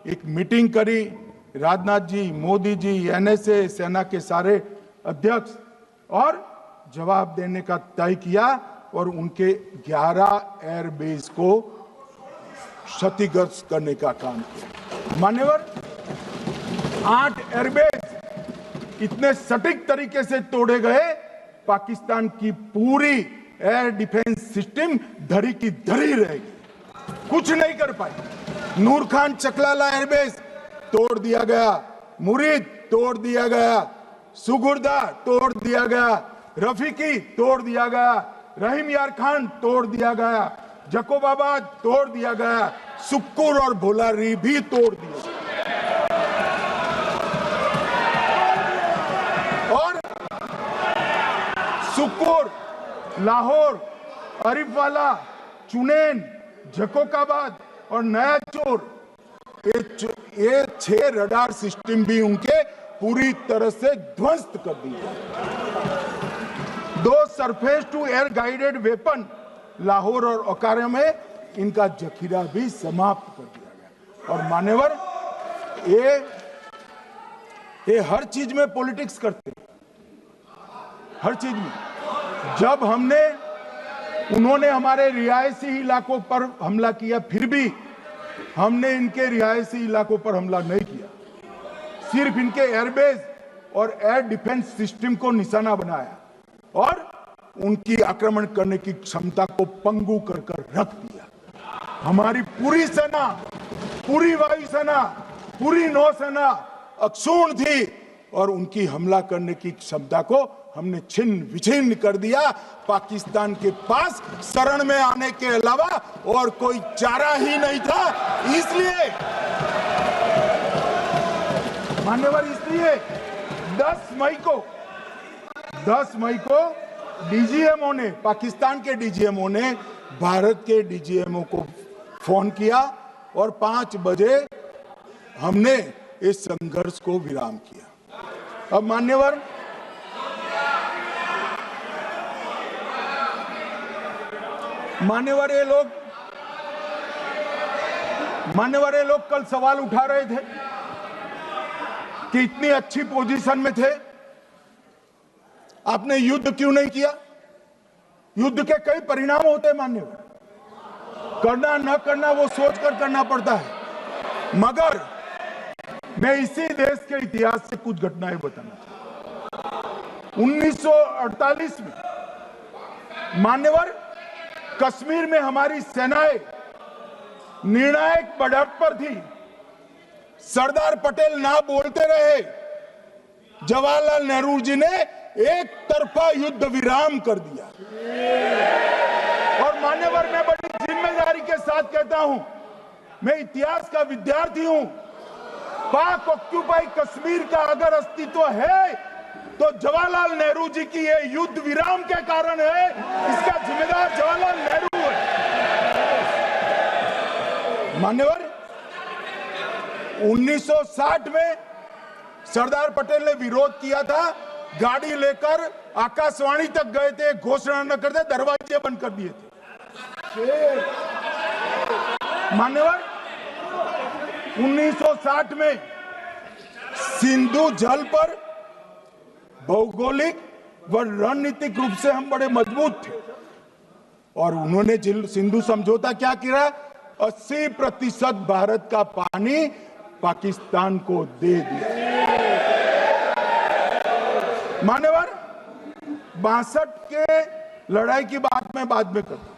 एक मीटिंग करी, राजनाथ जी, मोदी जी, एनएसए, सेना के सारे अध्यक्ष, और जवाब देने का तय किया और उनके 11 एयरबेस को क्षतिग्रस्त करने का काम किया। मान्यवर, 8 एयरबेस इतने सटीक तरीके से तोड़े गए, पाकिस्तान की पूरी एयर डिफेंस सिस्टम धरी की धरी रहेगी, कुछ नहीं कर पाई। नूर खान चकलाला एयरबेस तोड़ दिया गया, मुरीद तोड़ दिया गया, सुगुर्दा तोड़ दिया गया, रफीकी तोड़ दिया गया, रहीम यार खान तोड़ दिया गया, जकोबाबाद तोड़ दिया गया, सुक्कुर और भोलारी भी तोड़ दिया। और सुक्कुर, लाहौर, अरिफवाला, चुनेन, जकोकाबाद और नया चोर, ये 6 रडार सिस्टम भी उनके पूरी तरह से ध्वस्त कर दिए। 2 surface to air guided weapon Lahore और ओकारा में इनका जखीरा भी समाप्त कर दिया गया। और मान्यवर, ये हर चीज में पॉलिटिक्स करते हैं, हर चीज में। जब उन्होंने हमारे रिहायशी इलाकों पर हमला किया, फिर भी हमने इनके रिहायशी इलाकों पर हमला नहीं किया, सिर्फ इनके एयरबेस और एयर डिफेंस सिस्टम को निशाना बनाया और उनकी आक्रमण करने की क्षमता को पंगु कर रख दिया। हमारी पूरी सेना, पूरी वायुसेना, पूरी नौसेना अक्षुण्ण थी और उनकी हमला करने की क्षमता को हमने छिन्न विछिन्न कर दिया। पाकिस्तान के पास शरण में आने के अलावा और कोई चारा ही नहीं था। इसलिए मान्यवर, इसलिए 10 मई को डीजीएमओ ने, पाकिस्तान के डीजीएमओ ने भारत के डीजीएमओ को फोन किया और 5 बजे हमने इस संघर्ष को विराम किया। अब मान्यवर, ये लोग कल सवाल उठा रहे थे कि इतनी अच्छी पोजीशन में थे, आपने युद्ध क्यों नहीं किया? युद्ध के कई परिणाम होते हैं मान्यवर, करना न करना वो सोचकर करना पड़ता है। मगर मैं इसी देश के इतिहास से कुछ घटनाएं बताना चाहता हूं। 1948 में मान्यवर, कश्मीर में हमारी सेनाएं निर्णायक बढ़त पर थी। सरदार पटेल ना बोलते रहे, जवाहरलाल नेहरू जी ने एक तरफा युद्ध विराम कर दिया। और मान्यवर, मैं बड़ी जिम्मेदारी के साथ कहता हूं, मैं इतिहास का विद्यार्थी हूं। पाक ऑक्यूपाई कश्मीर का अगर अस्तित्व है तो जवाहरलाल नेहरू जी की ये युद्ध विराम के कारण है। इसका जिम्मेदार जवाहरलाल नेहरू है। मान्यवर, 1960 में सरदार पटेल ने विरोध किया था, गाड़ी लेकर आकाशवाणी तक गए थे, घोषणा न करते दरवाजे बंद कर दिए थे। मान्यवर, 1960 में सिंधु जल पर भौगोलिक व रणनीतिक रूप से हम बड़े मजबूत थे और उन्होंने सिंधु समझौता क्या किया? 80% भारत का पानी पाकिस्तान को दे दिया। मान्यवर, 62 के लड़ाई की बात मैं बाद में करता हूं।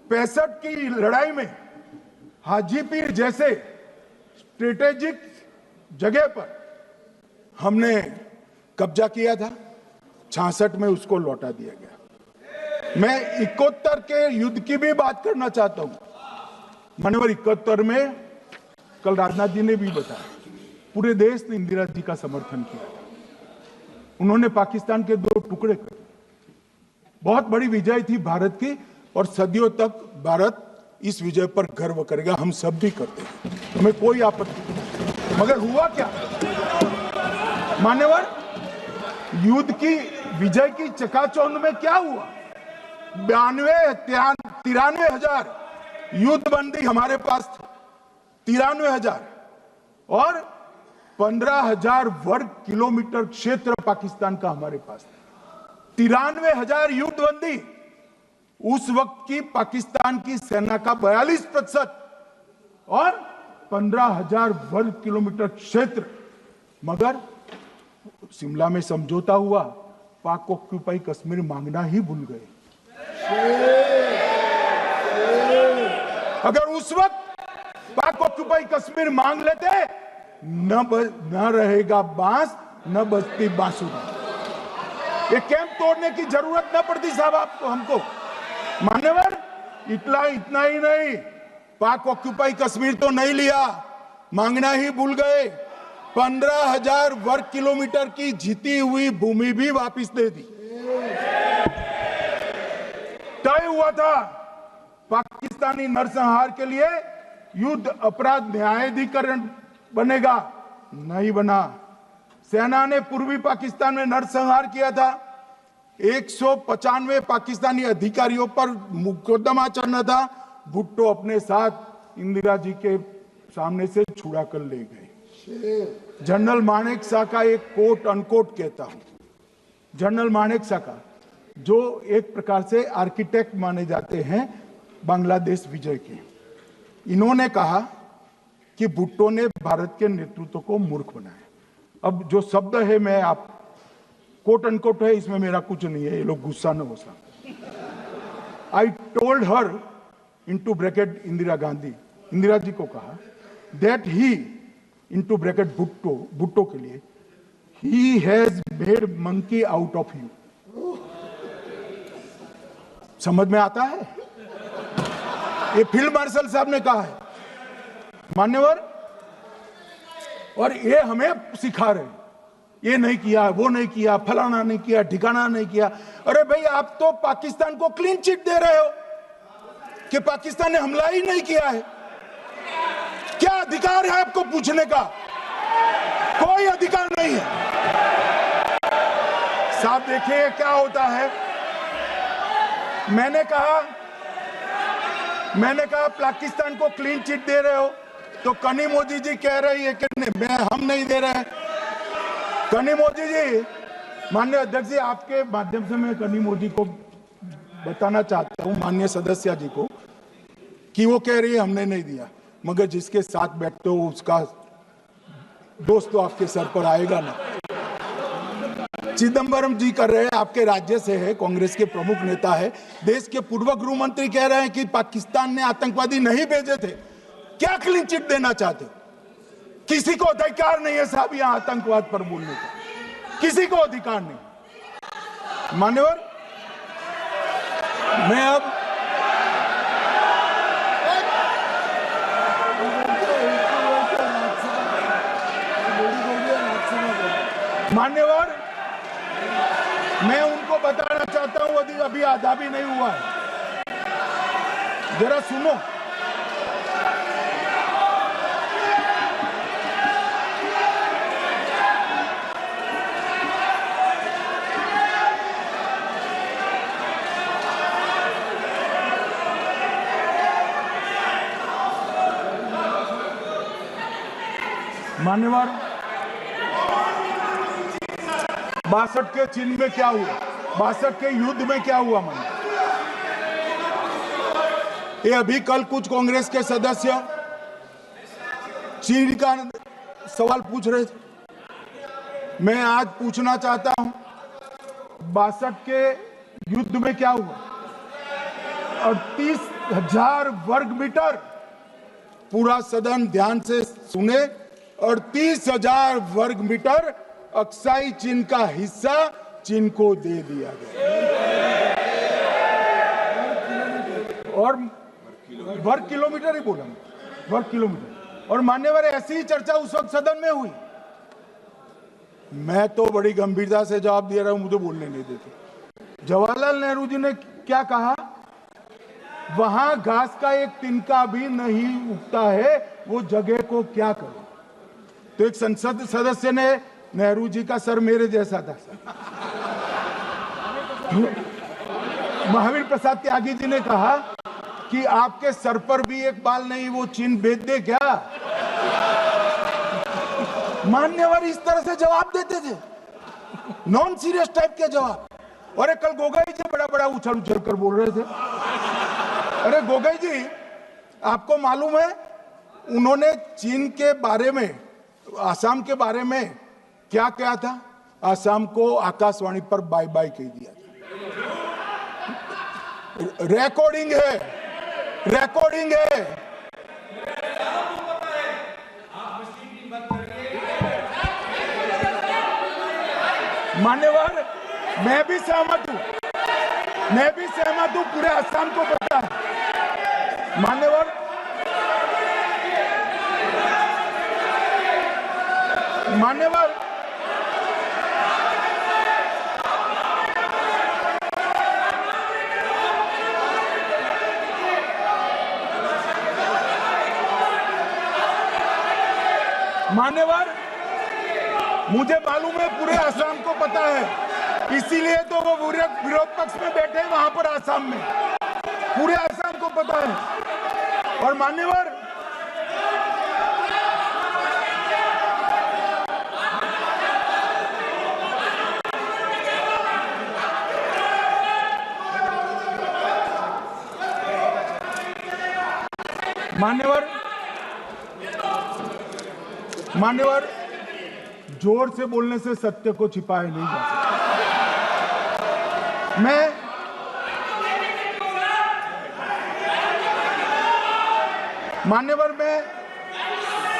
65 की लड़ाई में हाजीपीर जैसे स्ट्रेटेजिक जगह पर हमने कब्जा किया था। 66 में उसको लौटा दिया गया। मैं 71 के युद्ध की भी बात करना चाहता हूं। मान्यवर, 71 में कल राजनाथ जी ने भी बताया, पूरे देश ने इंदिरा जी का समर्थन किया। उन्होंने पाकिस्तान के 2 टुकड़े कर दिए। बहुत बड़ी विजय थी भारत की और सदियों तक भारत इस विजय पर गर्व करेगा। हम सब भी करते हैं, हमें कोई आपत्ति नहीं। मगर हुआ क्या मान्यवर? युद्ध की विजय की चकाचौंध में क्या हुआ? 93 हजार युद्ध बंदी हमारे पास था, 93 हजार, और 15,000 वर्ग किलोमीटर क्षेत्र पाकिस्तान का हमारे पास था। 93 हजार युद्ध बंदी, उस वक्त की पाकिस्तान की सेना का 42% और 15,000 वर्ग किलोमीटर क्षेत्र। मगर शिमला में समझौता हुआ, पाक ऑक्यूपाई कश्मीर मांगना ही भूल गए। अगर उस वक्त पाक ऑक्यूपाई कश्मीर मांग लेते, न रहेगा बांस, न बजती बांसुरी। ये कैंप तोड़ने की जरूरत न पड़ती साहब आपको, हमको। मान्यवर, इतना ही नहीं, पाक ऑक्यूपाई कश्मीर तो नहीं लिया, मांगना ही भूल गए। 15,000 वर्ग किलोमीटर की जीती हुई भूमि भी वापस दे दी। तय हुआ था पाकिस्तानी नरसंहार के लिए युद्ध अपराध न्यायाधिकरण बनेगा, नहीं बना। सेना ने पूर्वी पाकिस्तान में नरसंहार किया था। 195 पाकिस्तानी अधिकारियों पर मुकदमा चलना था। भुट्टो अपने साथ इंदिरा जी के सामने से छुड़ा कर ले गए। जनरल मानेक शॉ का एक कोट अनकोट कहता हूं, जनरल मानेक शॉ का, जो एक प्रकार से आर्किटेक्ट माने जाते हैं बांग्लादेश विजय के, इन्होंने कहा कि भुट्टो ने भारत के नेतृत्व को मूर्ख बनाया। अब जो शब्द है, मैं आप कोट अनकोट है, इसमें मेरा कुछ नहीं है, ये लोग गुस्सा न हो सकते। I told her into bracket Indira Gandhi, Indira ji को कहा, that he into bracket Bhutto के लिए, he has made monkey out of you. समझ में आता है? ये फील्ड मार्शल साहब ने कहा है, मान्यवर। और ये हमें सिखा रहे हैं, ये नहीं किया, वो नहीं किया, फलाना नहीं किया, ठिकाना नहीं किया। अरे भाई, आप तो पाकिस्तान को क्लीन चिट दे रहे हो कि पाकिस्तान ने हमला ही नहीं किया है। क्या अधिकार है आपको पूछने का? कोई अधिकार नहीं है साहब। देखिए क्या होता है। मैंने कहा पाकिस्तान को क्लीन चिट दे रहे हो, तो कनी मोदी जी कह रही है कि नहीं, हम नहीं दे रहे हैं। कनी मोदी जी, माननीय अध्यक्ष जी, आपके माध्यम से मैं कनी मोदी को बताना चाहता हूं, माननीय सदस्य जी को, कि वो कह रही है हमने नहीं दिया, मगर जिसके साथ बैठते हो उसका दोस्त तो आपके सर पर आएगा ना। चिदंबरम जी कर रहे हैं, आपके राज्य से है, कांग्रेस के प्रमुख नेता है। देश के पूर्व गृह मंत्री कह रहे हैं कि पाकिस्तान ने आतंकवादी नहीं भेजे थे। क्या क्लीन चिट देना चाहते? किसी को अधिकार नहीं है साहब यहां आतंकवाद पर बोलने का, किसी को अधिकार नहीं। मान्यवर, मैं अब मान्यवर, मैं उनको बताना चाहता हूं, अभी आधा भी नहीं हुआ है, जरा सुनो। मान्यवर, 62 के चिन्ह में क्या हुआ, 62 के युद्ध में क्या हुआ? मान्य, ये अभी कल कुछ कांग्रेस के सदस्य चीन का सवाल पूछ रहे थे। मैं आज पूछना चाहता हूं, 62 के युद्ध में क्या हुआ? 38,000 वर्ग मीटर, पूरा सदन ध्यान से सुने, 38,000 वर्ग मीटर अक्साई चीन का हिस्सा चीन को दे दिया गया। और वर्ग किलोमीटर ही बोला, वर्ग किलोमीटर। और मान्यवर, ऐसी ही चर्चा उस वक्त सदन में हुई। मैं तो बड़ी गंभीरता से जवाब दे रहा हूं, मुझे बोलने नहीं देते। जवाहरलाल नेहरू जी ने क्या कहा? वहां घास का एक तिनका भी नहीं उगता है, वो जगह को क्या करे। तो एक संसद सदस्य ने, नेहरू जी का सर मेरे जैसा था, महावीर प्रसाद त्यागी जी ने कहा कि आपके सर पर भी एक बाल नहीं, वो चीन बेच दे क्या? मान्यवर इस तरह से जवाब देते थे, नॉन सीरियस टाइप के जवाब। और कल गोगोई जी बड़ा बड़ा उछल उछल कर बोल रहे थे। अरे गोगोई जी, आपको मालूम है उन्होंने चीन के बारे में, आसाम के बारे में क्या कहा था? आसाम को आकाशवाणी पर बाय बाय कह दिया था। रिकॉर्डिंग है, रिकॉर्डिंग है। मान्यवर, मैं भी सहमत हूं, मैं भी सहमत हूं, पूरे आसाम को पता है। मान्यवर, मान्यवर, मान्यवर, मुझे मालूम है पूरे आसाम को पता है, इसीलिए तो वो विरोध पक्ष में बैठे हैं वहां पर आसाम में। पूरे आसाम को पता है। और मान्यवर, मान्यवर, जोर से बोलने से सत्य को छिपाया नहीं जा सकता। मान्यवर, मैं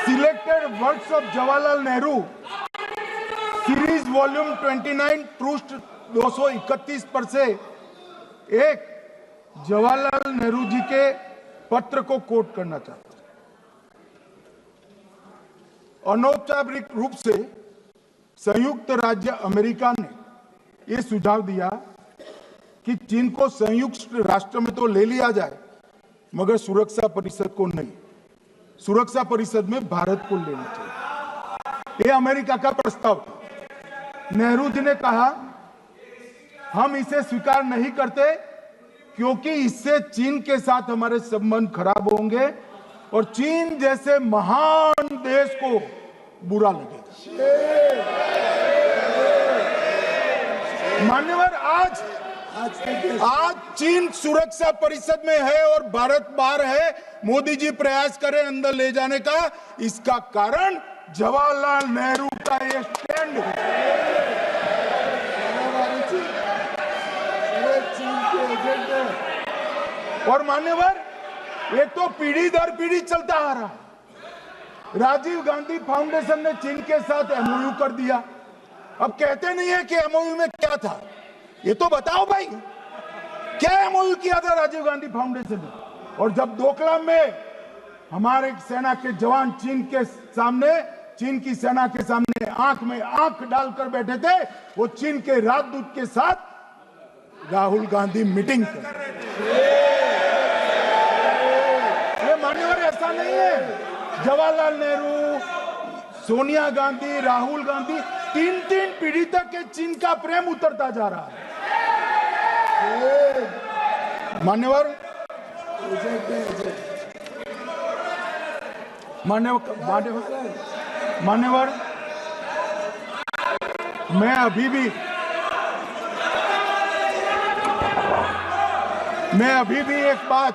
selected words of Jawaharlal Nehru, series volume 29 पृष्ठ 231 पर से एक जवाहरलाल नेहरू जी के पत्र को कोट करना चाहता हूं। अनौपचारिक रूप से संयुक्त राज्य अमेरिका ने यह सुझाव दिया कि चीन को संयुक्त राष्ट्र में तो ले लिया जाए, मगर सुरक्षा परिषद को नहीं। सुरक्षा परिषद में भारत को लेना चाहिए। यह अमेरिका का प्रस्ताव था। नेहरू जी ने कहा, हम इसे स्वीकार नहीं करते क्योंकि इससे चीन के साथ हमारे संबंध खराब होंगे और चीन जैसे महान देश को बुरा लगेगा। मान्यवर, आज चीन सुरक्षा परिषद में है और भारत बाहर है। मोदी जी प्रयास करें अंदर ले जाने का। इसका कारण जवाहरलाल नेहरू का ये स्टैंड है। और मान्यवर, ये तो पीढ़ी दर पीढ़ी चलता आ रहा है। राजीव गांधी फाउंडेशन ने चीन के साथ एमओयू कर दिया। अब कहते नहीं है कि एमओयू में क्या था, ये तो बताओ भाई, क्या एमओयू किया था राजीव गांधी फाउंडेशन ने? और जब डोकलाम में हमारे सेना के जवान चीन की सेना के सामने आंख में आंख डालकर बैठे थे, वो चीन के राजदूत के साथ राहुल गांधी मीटिंग कर रहे थे। ये मान्यवर, ऐसा नहीं है। जवाहरलाल नेहरू, सोनिया गांधी, राहुल गांधी, तीन पीढ़ी तक के चीन का प्रेम उतरता जा रहा है। मान्यवर, मैं अभी भी एक बात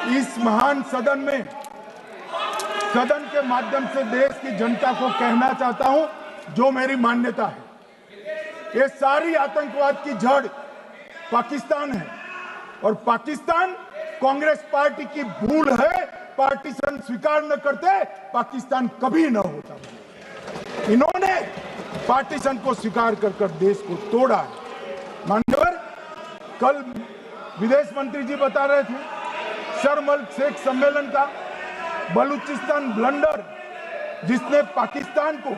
इस महान सदन के माध्यम से देश की जनता को कहना चाहता हूं, जो मेरी मान्यता है। ये सारी आतंकवाद की जड़ पाकिस्तान है और पाकिस्तान कांग्रेस पार्टी की भूल है। पार्टीशन स्वीकार न करते, पाकिस्तान कभी न होता। इन्होंने पार्टीशन को स्वीकार कर देश को तोड़ा है। मान्यवर, कल विदेश मंत्री जी बता रहे थे शर्म शेख सम्मेलन का बलूचिस्तान ब्लंडर, जिसने पाकिस्तान को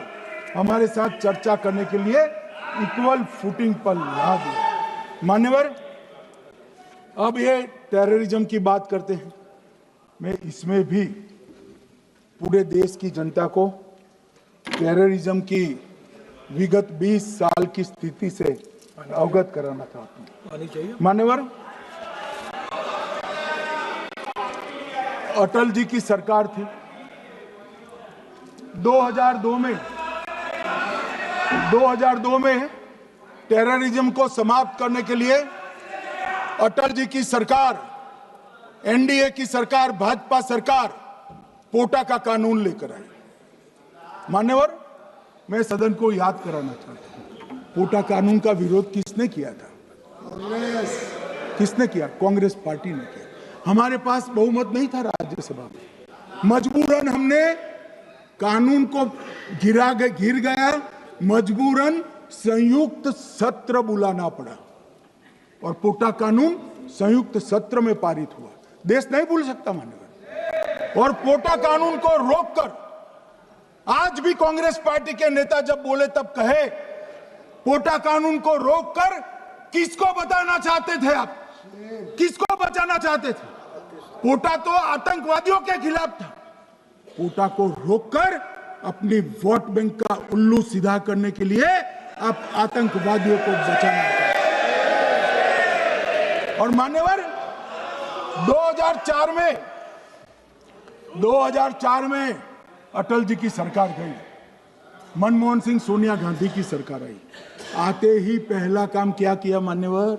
हमारे साथ चर्चा करने के लिए इक्वल फुटिंग पर ला दिया। मान्यवर, अब ये टेररिज्म की बात करते हैं। मैं इसमें भी पूरे देश की जनता को टेररिज्म की विगत 20 साल की स्थिति से अवगत कराना चाहता हूं। मान्यवर, अटल जी की सरकार थी। 2002 में टेररिज्म को समाप्त करने के लिए अटल जी की सरकार, एनडीए की सरकार, भाजपा सरकार पोटा का कानून लेकर आई। मान्यवर, मैं सदन को याद कराना चाहता हूं, पोटा कानून का विरोध किसने किया था? किसने किया? कांग्रेस पार्टी ने किया। हमारे पास बहुमत नहीं था राज्यसभा में। मजबूरन हमने कानून को गिर गया, मजबूरन संयुक्त सत्र बुलाना पड़ा और पोटा कानून संयुक्त सत्र में पारित हुआ। देश नहीं भूल सकता मान्यवर। और पोटा कानून को रोककर आज भी कांग्रेस पार्टी के नेता जब बोले तब कहे, पोटा कानून को रोककर किसको बताना चाहते थे आप? किसको बचाना चाहते थे? पोटा तो आतंकवादियों के खिलाफ था। पोटा को रोककर अपनी वोट बैंक का उल्लू सीधा करने के लिए आप आतंकवादियों को बचाना चाहते। और मान्यवर, 2004 में अटल जी की सरकार गई, मनमोहन सिंह, सोनिया गांधी की सरकार आई। आते ही पहला काम क्या किया मान्यवर?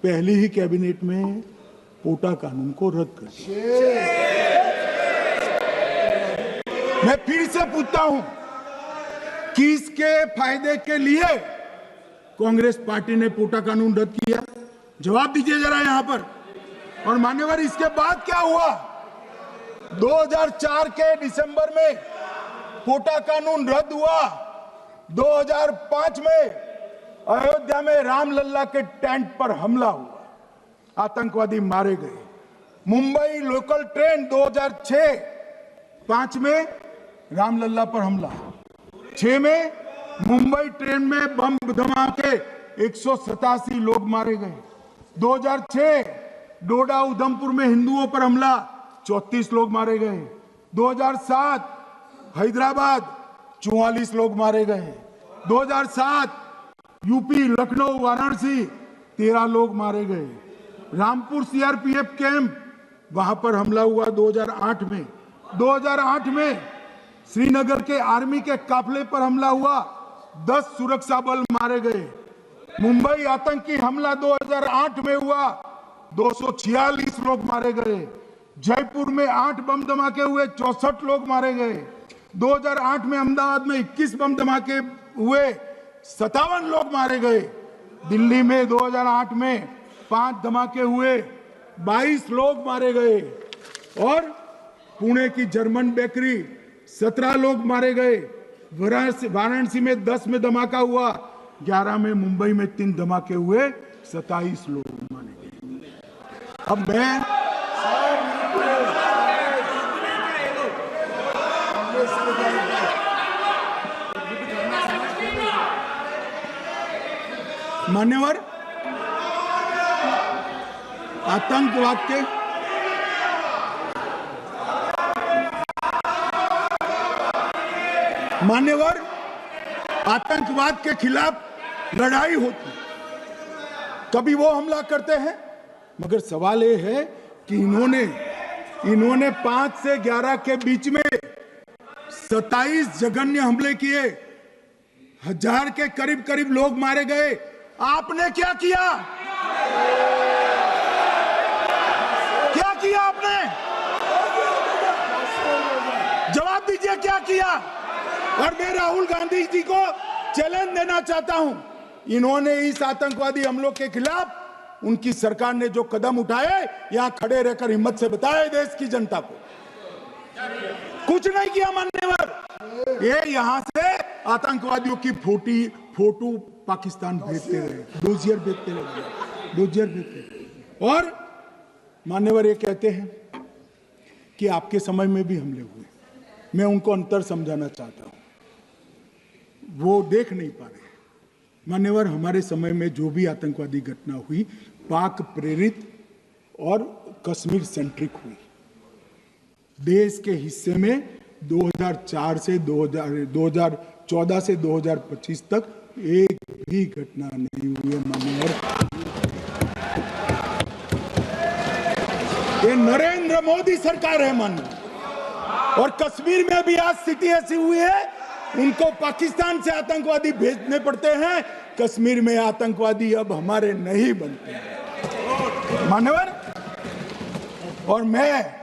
पहली ही कैबिनेट में पोटा कानून को रद्द कर दिया। मैं फिर से पूछता हूं, किसके फायदे के लिए कांग्रेस पार्टी ने पोटा कानून रद्द किया? जवाब दीजिए जरा यहां पर। और मान्यवर, इसके बाद क्या हुआ? 2004 के दिसंबर में पोटा कानून रद्द हुआ 2005 में अयोध्या में रामलल्ला के टेंट पर हमला हुआ, आतंकवादी मारे गए। मुंबई लोकल ट्रेन 2006-5 में रामलल्ला पर हमला, 6 में मुंबई ट्रेन में बम धमाके 187 लोग मारे गए। 2006 डोडा उधमपुर में हिंदुओं पर हमला, 34 लोग मारे गए। 2007 हैदराबाद 44 लोग मारे गए। 2007 यूपी लखनऊ वाराणसी 13 लोग मारे गए। रामपुर सीआरपीएफ कैंप वहां पर हमला हुआ 2008 में। 2008 में श्रीनगर के आर्मी के काफिले पर हमला हुआ, 10 सुरक्षा बल मारे गए। मुंबई आतंकी हमला 2008 में हुआ, 246 लोग मारे गए। जयपुर में 8 बम धमाके हुए, 64 लोग मारे गए। 2008 में अहमदाबाद में 21 बम धमाके हुए, 57 लोग मारे गए। दिल्ली में 2008 में 5 धमाके हुए, 22 लोग मारे गए। और पुणे की जर्मन बेकरी 17 लोग मारे गए। वाराणसी में 10 में धमाका हुआ, 11 में मुंबई में 3 धमाके हुए, 27 लोग मारे गए। अब मैं मान्यवर आतंकवाद के खिलाफ लड़ाई होती, कभी वो हमला करते हैं, मगर सवाल ये है कि इन्होंने 5 से 11 के बीच में 27 जघन्य हमले किए, 1000 के करीब लोग मारे गए। आपने क्या किया? क्या किया आपने? जवाब दीजिए, क्या किया? और मैं राहुल गांधी जी को चैलेंज देना चाहता हूं, इन्होंने इस आतंकवादी हमलों के खिलाफ उनकी सरकार ने जो कदम उठाए, यहां खड़े रहकर हिम्मत से बताए देश की जनता को। कुछ नहीं किया मान्यवर। ये यहां से आतंकवादियों की फोटो पाकिस्तान भेजते रहे, डोजियर भेजते रहे। और मान्यवर ये कहते हैं कि आपके समय में भी हमले हुए। मैं उनको अंतर समझाना चाहता हूं, वो देख नहीं पा रहे। मान्यवर, हमारे समय में जो भी आतंकवादी घटना हुई, पाक प्रेरित और कश्मीर सेंट्रिक हुई। देश के हिस्से में 2014 से 2025 तक एक भी घटना नहीं हुई है मान्यवर। ये नरेंद्र मोदी सरकार है मान्यवर। और कश्मीर में भी आज स्थिति ऐसी हुई है, उनको पाकिस्तान से आतंकवादी भेजने पड़ते हैं। कश्मीर में आतंकवादी अब हमारे नहीं बनते हैं मान्यवर। और मैं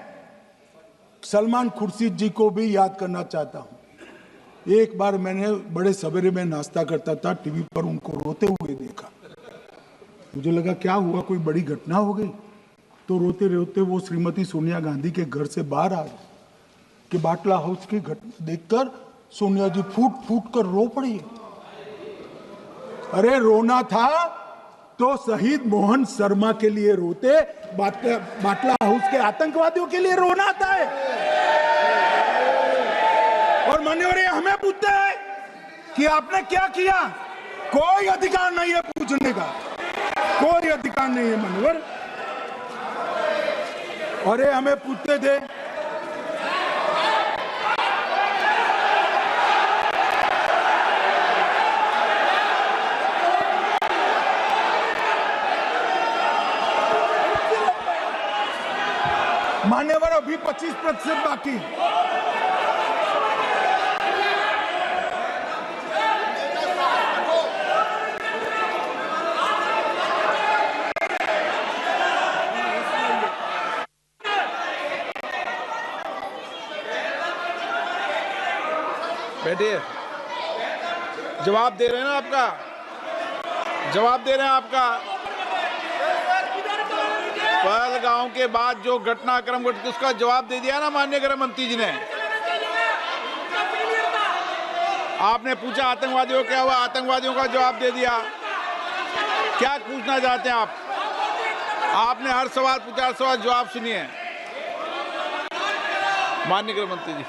सलमान खुर्शीद जी को भी याद करना चाहता हूं। एक बार मैंने बड़े सवेरे में नाश्ता करता था, टीवी पर उनको रोते हुए देखा। मुझे लगा क्या हुआ, कोई बड़ी घटना हो गई। तो रोते रोते वो श्रीमती सोनिया गांधी के घर से बाहर आ गए कि बाटला हाउस की घटना देखकर सोनिया जी फूट कर रो पड़ी। अरे रोना था तो शहीद मोहन शर्मा के लिए रोते, बाटला हाउस के आतंकवादियों के लिए रोना आता है। और मान्यवर ये हमें पूछते हैं कि आपने क्या किया। कोई अधिकार नहीं है पूछने का, कोई अधिकार नहीं है मान्यवर। और ये हमें पूछते थे मान्यवर, अभी 25% बाकी। बैठिए, जवाब दे रहे हैं ना आपका, जवाब दे रहे हैं आपका। पहलगांव के बाद जो घटनाक्रम घटित उसका जवाब दे दिया ना माननीय गृह मंत्री जी ने। आपने पूछा आतंकवादियों क्या हुआ, आतंकवादियों का जवाब दे दिया। क्या पूछना चाहते हैं आप? आपने हर सवाल पूछा, हर सवाल जवाब सुनिए। माननीय गृह मंत्री जी।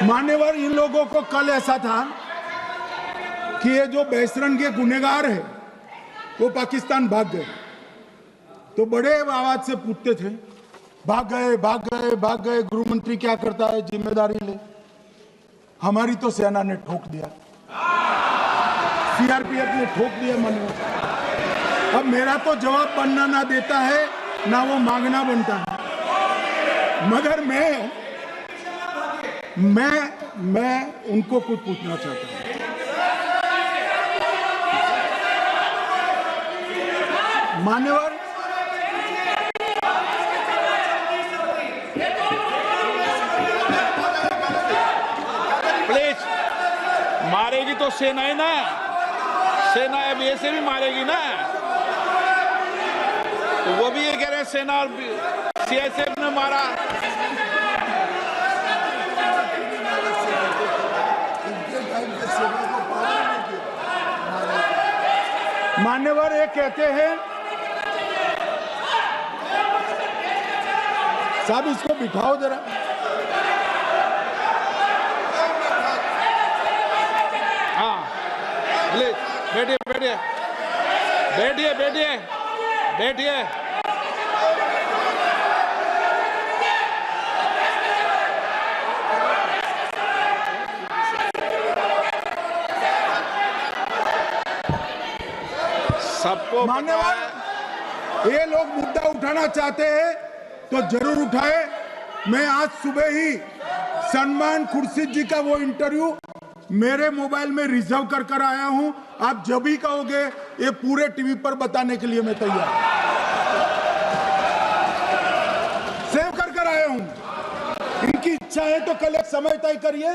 मान्यवर, इन लोगों को कल ऐसा था कि ये जो बेसरन के गुनहगार है वो पाकिस्तान भाग गए, तो बड़े आवाज से पूछते थे भाग गए भाग गए भाग गए, गृह मंत्री क्या करता है, जिम्मेदारी ले। हमारी तो सेना ने ठोक दिया, सीआरपीएफ ने ठोक दिया। मान्यवर, अब मेरा तो जवाब बनना ना देता है ना वो मांगना बनता है, मगर मैं उनको कुछ पूछना चाहता हूं। मान्यवर, प्लीज, मारेगी तो सेना ही ना, सेना अब ऐसे भी मारेगी ना, तो वो भी ये कह रहे हैं सेना और सीआईएसएफ ने मारा। मान्यवर, ये कहते हैं साहब इसको बिठाओ जरा। हाँ, प्लीज बैठिए बैठिए बैठिए बैठिए बैठिए। सबको मान्यवर, ये लोग मुद्दा उठाना चाहते हैं तो जरूर उठाए। मैं आज सुबह ही सलमान खुर्शीद जी का वो इंटरव्यू मेरे मोबाइल में रिजर्व कर आया हूं। आप जब भी कहोगे ये पूरे टीवी पर बताने के लिए मैं तैयार, सेव कर आया हूं। इनकी इच्छा है तो कल एक समय तय करिए,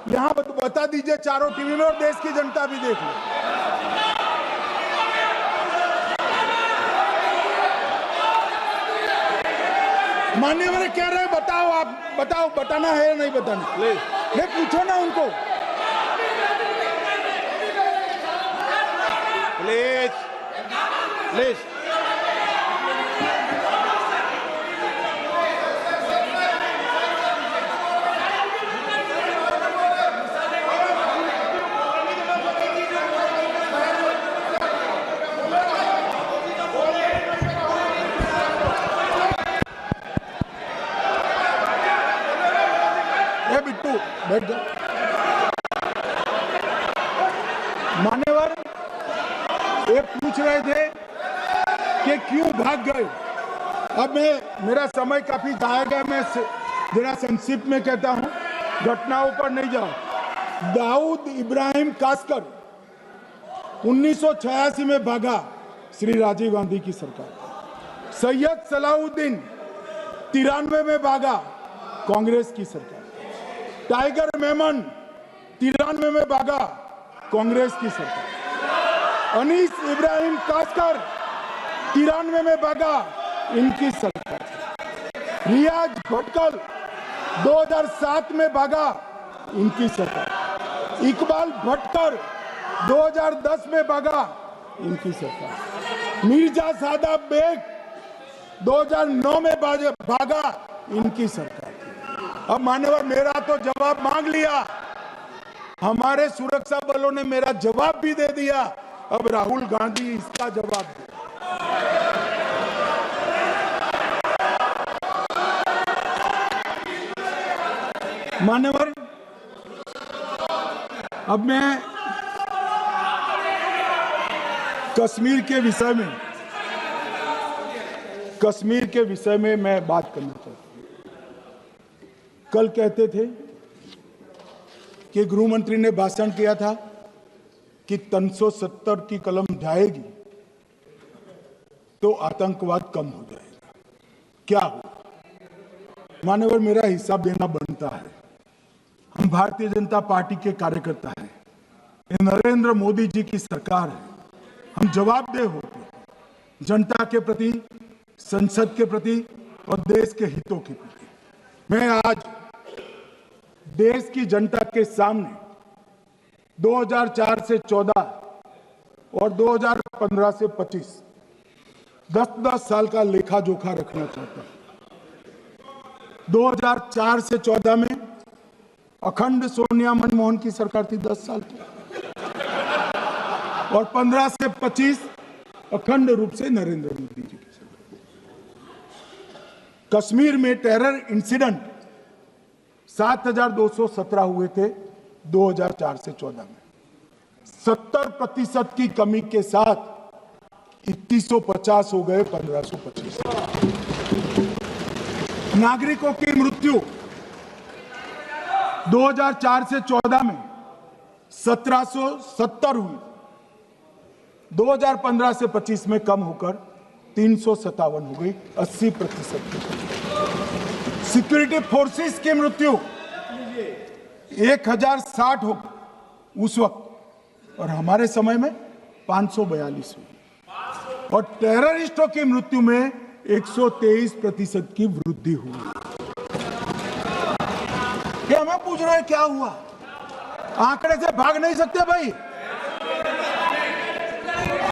यहां बता दीजिए चारों टीवी में, और देश की जनता भी देख ले। मान्यवर कह रहे हैं बताओ, आप बताओ, बताना है या नहीं बताना? ले पूछो ना उनको। Please please. बिट्टू बैठ जाओ। मान्यवर, ये पूछ रहे थे कि क्यों भाग गए। अब मेरा समय काफी जाएगा, मैं जरा संक्षिप्त में कहता हूं, घटनाओं पर नहीं जाऊं। दाऊद इब्राहिम कासकर 1986 में भागा, श्री राजीव गांधी की सरकार। सैयद सलाउद्दीन 93 में भागा, कांग्रेस की सरकार। टाइगर मेमन 93 में भागा, कांग्रेस की सरकार। अनीस इब्राहिम कासकर 93 में भागा, इनकी सरकार। रियाज भटकल 2007 में भागा, इनकी सरकार। इकबाल भटकर 2010 में भागा, इनकी सरकार। मिर्जा सादाब बेग 2009 में भागा, इनकी सरकार। अब मान्यवर, मेरा तो जवाब मांग लिया, हमारे सुरक्षा बलों ने मेरा जवाब भी दे दिया, अब राहुल गांधी इसका जवाब दे। मान्यवर, अब मैं कश्मीर के विषय में मैं बात करना चाहता हूं। कल कहते थे कि गृह मंत्री ने भाषण किया था कि 370 की कलम जाएगी तो आतंकवाद कम हो जाएगा। क्या हो? मान्यवर, मेरा हिसाब देना बनता है। हम भारतीय जनता पार्टी के कार्यकर्ता हैं, ये नरेंद्र मोदी जी की सरकार है, हम जवाबदेह होते हैं जनता के प्रति, संसद के प्रति और देश के हितों के प्रति। मैं आज देश की जनता के सामने 2004 से 14 और 2015 से 25 10-10 साल का लेखा जोखा रखना चाहता हूं। 2004 से 14 में अखंड सोनिया मनमोहन की सरकार थी 10 साल की, और 15 से 25 अखंड रूप से नरेंद्र मोदी जी की सरकार। कश्मीर में टेरर इंसिडेंट 7,217 हुए थे 2004 से 14 में। 70% की कमी के साथ 2150 हो गए 1525। नागरिकों की मृत्यु 2004 से 14 में 1770 हुई, 2015 से 25 में कम होकर 357 हो गई, 80%। सिक्योरिटी फोर्सेस की मृत्यु 1060 हो उस वक्त, और हमारे समय में 542 हुई, और टेररिस्टों की मृत्यु में 123% की वृद्धि हुई। क्या हमें पूछ रहे हैं क्या हुआ? आंकड़े से भाग नहीं सकते भाई,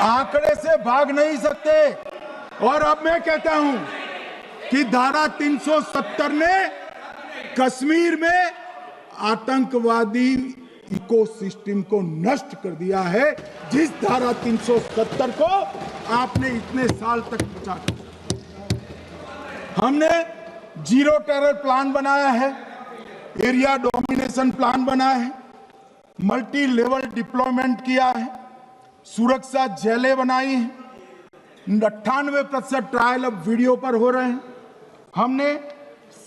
आंकड़े से भाग नहीं सकते। और अब मैं कहता हूं कि धारा 370 ने कश्मीर में आतंकवादी इकोसिस्टम को नष्ट कर दिया है, जिस धारा 370 को आपने इतने साल तक बचा कर। हमने जीरो टेरर प्लान बनाया है, एरिया डोमिनेशन प्लान बनाया है, मल्टी लेवल डिप्लॉयमेंट किया है, सुरक्षा जेलें बनाई हैं, 98% ट्रायल अब वीडियो पर हो रहे हैं। हमने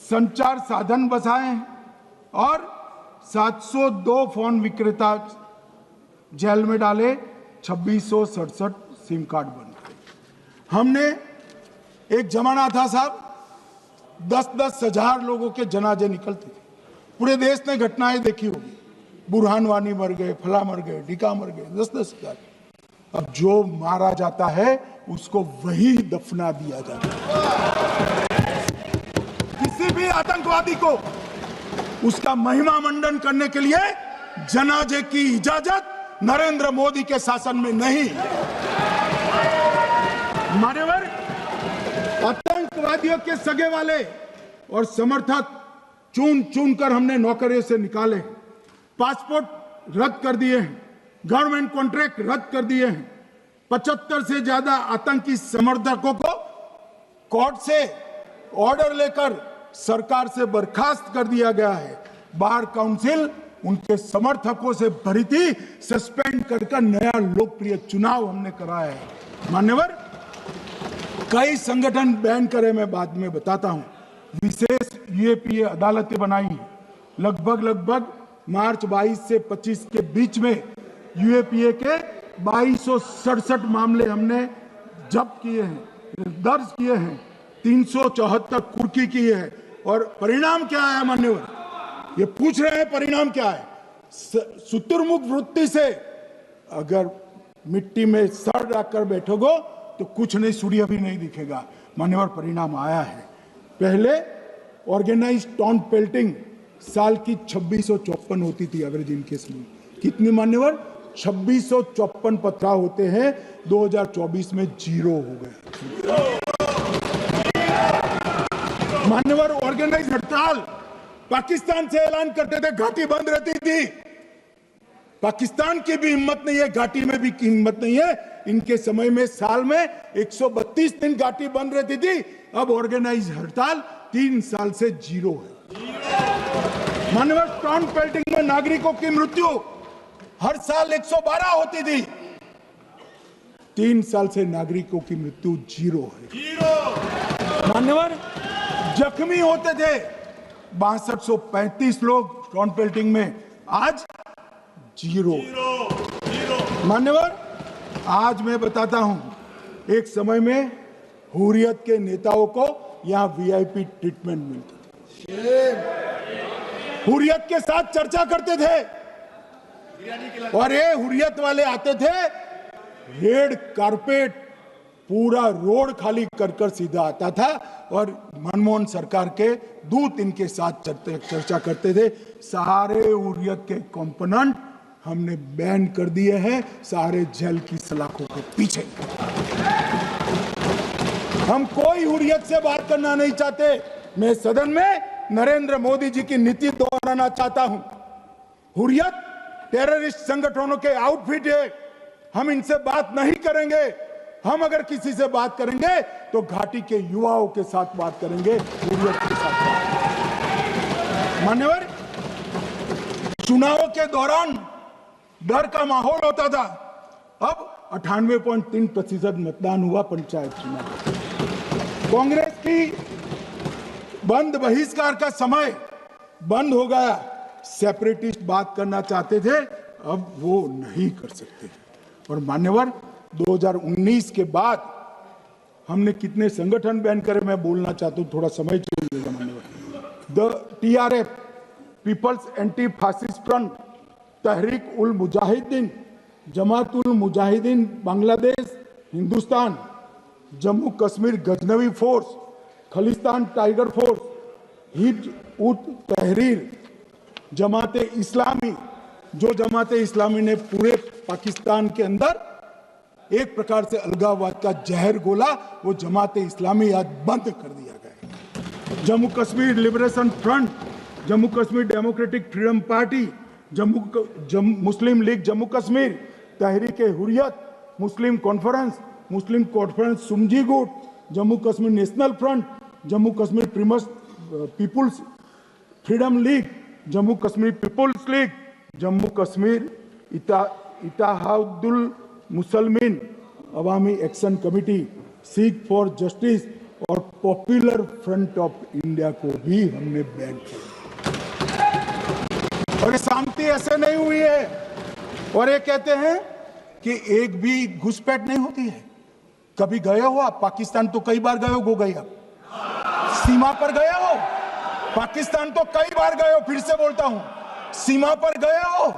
संचार साधन बसाए हैं और 702 फोन विक्रेता जेल में डाले, 2667 सिम कार्ड बन गए। हमने, एक जमाना था साहब 10-10 हजार लोगों के जनाजे निकलते थे, पूरे देश ने घटनाएं देखी होगी, बुरहान वानी मर गए, फला मर गए, ढिका मर गए, 10-10 हजार। अब जो मारा जाता है उसको वही दफना दिया जाता है। किसी भी आतंकवादी को उसका महिमा मंडन करने के लिए जनाजे की इजाजत नरेंद्र मोदी के शासन में नहीं। मान्यवर, आतंकवादियों के सगे वाले और समर्थक चुन चुन कर हमने नौकरियों से निकाले, पासपोर्ट रद्द कर दिए हैं, गवर्नमेंट कॉन्ट्रैक्ट रद्द कर दिए हैं, 75 से ज्यादा आतंकी समर्थकों को कोर्ट से ऑर्डर लेकर सरकार से बर्खास्त कर दिया गया है। बार काउंसिल उनके समर्थकों से भरी थी, सस्पेंड कर नया लोकप्रिय चुनाव हमने कराया है। मान्यवर, कई संगठन बैन करे, मैं बाद में बताता हूं। विशेष यूएपीए अदालतें बनाई हैं, लगभग मार्च 22 से 25 के बीच में यूएपीए के 2267 मामले हमने जब्त किए हैं, दर्ज किए हैं, 374 कुर्की की है। और परिणाम क्या है मान्यवर? ये पूछ रहे हैं परिणाम क्या है? शुतुरमुख वृत्ति से अगर मिट्टी में सर रखकर बैठोगे तो कुछ नहीं, सूर्य भी नहीं दिखेगा। मान्यवर, परिणाम आया है। पहले ऑर्गेनाइज्ड टाउन पेल्टिंग साल की 2654 होती थी एवरेज इनकेस में। कितनी मान्यवर? 2654 पथराव होते हैं, 2024 में 0 हो गए। मान्यवर, ऑर्गेनाइज्ड हड़ताल पाकिस्तान से ऐलान करते थे, घाटी बंद रहती थी। पाकिस्तान की भी हिम्मत नहीं है, घाटी में भी हिम्मत नहीं है। इनके समय में साल में 132 दिन घाटी बंद रहती थी, अब ऑर्गेनाइज्ड हड़ताल 3 साल से 0 है। मानव टाउन पेल्टिंग में नागरिकों की मृत्यु हर साल 112 होती थी, 3 साल से नागरिकों की मृत्यु 0 है। मान्यवर, जख्मी होते थे 6235 लोग टाउन पेल्टिंग में, आज 0। मान्यवर, आज मैं बताता हूं, एक समय में हुर्रियत के नेताओं को यहां वीआईपी ट्रीटमेंट मिलता था, हुर्रियत के साथ चर्चा करते थे, और ये हुर्रियत वाले आते थे, रेड कारपेट पूरा रोड खाली कर कर सीधा आता था और मनमोहन सरकार के दूत इनके साथ चर्चा करते थे। सारे हुर्रियत के कंपोनेंट हमने बैन कर दिए हैं, सारे जेल की सलाखों के पीछे। हम कोई हुर्रियत से बात करना नहीं चाहते। मैं सदन में नरेंद्र मोदी जी की नीति दोहराना चाहता हूं। हुर्रियत टेररिस्ट संगठनों के आउटफिट है, हम इनसे बात नहीं करेंगे। हम अगर किसी से बात करेंगे तो घाटी के युवाओं के साथ बात करेंगे, हुर्रियत के साथ बात। मान्यवर, चुनाव के दौरान डर का माहौल होता था, अब 98.3% मतदान हुआ पंचायत चुनाव। कांग्रेस की बंद बहिष्कार का समय बंद हो गया। सेपरेटिस्ट बात करना चाहते थे, अब वो नहीं कर सकते। और मान्यवर, 2019 के बाद हमने कितने संगठन बैन करे, मैं बोलना चाहता हूं, थोड़ा समय चाहिए मान्यवर। The TRF, people's anti fascist front, Tehreek ul Mujahideen, Jamaat ul Mujahideen Bangladesh Hindustan, Jammu Kashmir Ghaznavi force, Khalistan tiger force, Hizb ut Tahrir, जमाते इस्लामी, जो जमाते इस्लामी ने पूरे पाकिस्तान के अंदर एक प्रकार से अलगाववाद का जहर घोला, वो जमाते इस्लामी आज बंद कर दिया गया। Jammu Kashmir liberation front, Jammu Kashmir democratic freedom party, Muslim league Jammu Kashmir, Tehreek Hurriyat, Muslim conference Sumji गुट, Jammu Kashmir national front, Jammu Kashmir people's freedom league, Jammu Kashmir people's league, Jammu Kashmir Ittehadul Musalman Awami action committee, Sikh for justice और पॉपुलर फ्रंट ऑफ इंडिया को भी हमने बैन किया। और ये शांति ऐसे नहीं हुई है। और ये कहते हैं कि एक भी घुसपैठ नहीं होती है। कभी गए हो आप पाकिस्तान? तो कई बार गए हो गया, सीमा पर गए हो पाकिस्तान, तो कई बार गए हो। फिर से बोलता हूं, सीमा पर गए हो,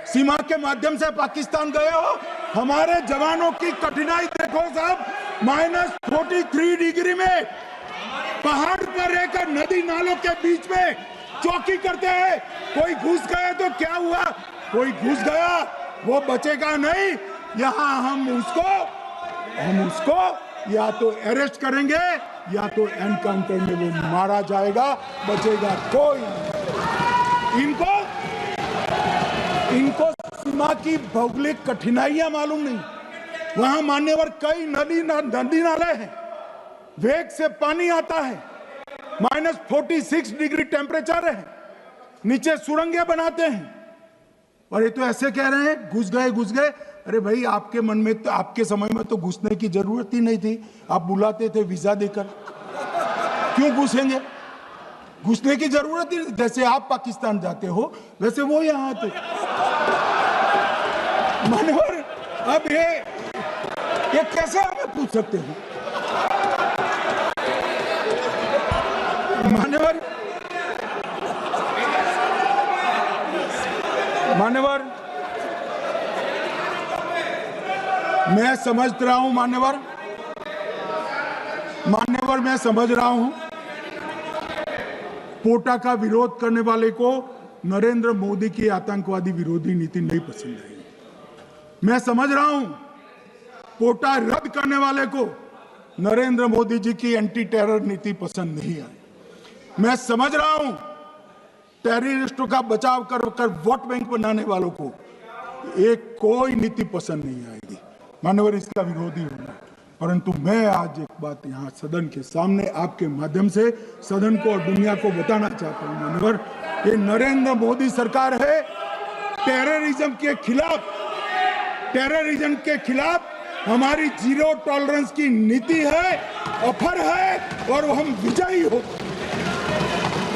सीमा के माध्यम से पाकिस्तान गए हो। हमारे जवानों की कठिनाई देखो साहब, -43 डिग्री में पहाड़ पर रहकर नदी नालों के बीच में चौकी करते हैं। कोई घुस गए तो क्या हुआ? कोई घुस गया, वो बचेगा नहीं। यहां हम उसको या तो अरेस्ट करेंगे या तो एनकाउंटर में वो मारा जाएगा, बचेगा कोई नहीं। इनको सीमा की भौगोलिक कठिनाइयां मालूम नहीं। वहां मान्यवर कई नदी नाले हैं, वेग से पानी आता है, -46 डिग्री टेम्परेचर है, नीचे सुरंगें बनाते हैं। और ये तो ऐसे कह रहे हैं घुस गए। अरे भाई, आपके मन में तो, आपके समय में तो घुसने की जरूरत ही नहीं थी। आप बुलाते थे वीजा देकर, क्यों घुसेंगे? घुसने की जरूरत ही, जैसे आप पाकिस्तान जाते हो वैसे वो यहां आते। मान्यवर, अब ये कैसे हमें पूछ सकते हो? मान्यवर, मैं समझ रहा हूं मान्यवर, मैं समझ रहा हूं पोटा का विरोध करने वाले को नरेंद्र मोदी की आतंकवादी विरोधी नीति नहीं पसंद आई। मैं समझ रहा हूं पोटा रद्द करने वाले को नरेंद्र मोदी जी की एंटी टेरर नीति पसंद नहीं आई। मैं समझ रहा हूं टेररिस्टों का बचाव कर वोट बैंक बनाने वालों को एक कोई नीति पसंद नहीं आएगी। मानवर, इसका विरोधी होना। परंतु मैं आज एक बात यहाँ सदन के सामने आपके माध्यम से सदन को और दुनिया को बताना चाहता हूँ। मानवर, ये नरेंद्र मोदी सरकार है, टेररिज्म के खिलाफ हमारी जीरो टॉलरेंस की नीति है, ऑफर है और हम विजयी हो।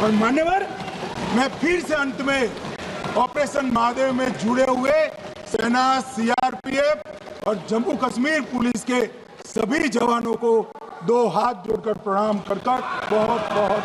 और मान्यवर, मैं फिर से अंत में ऑपरेशन महादेव में जुड़े हुए सेना, CRPF और जम्मू कश्मीर पुलिस के सभी जवानों को 2 हाथ जोड़कर प्रणाम कर बहुत बहुत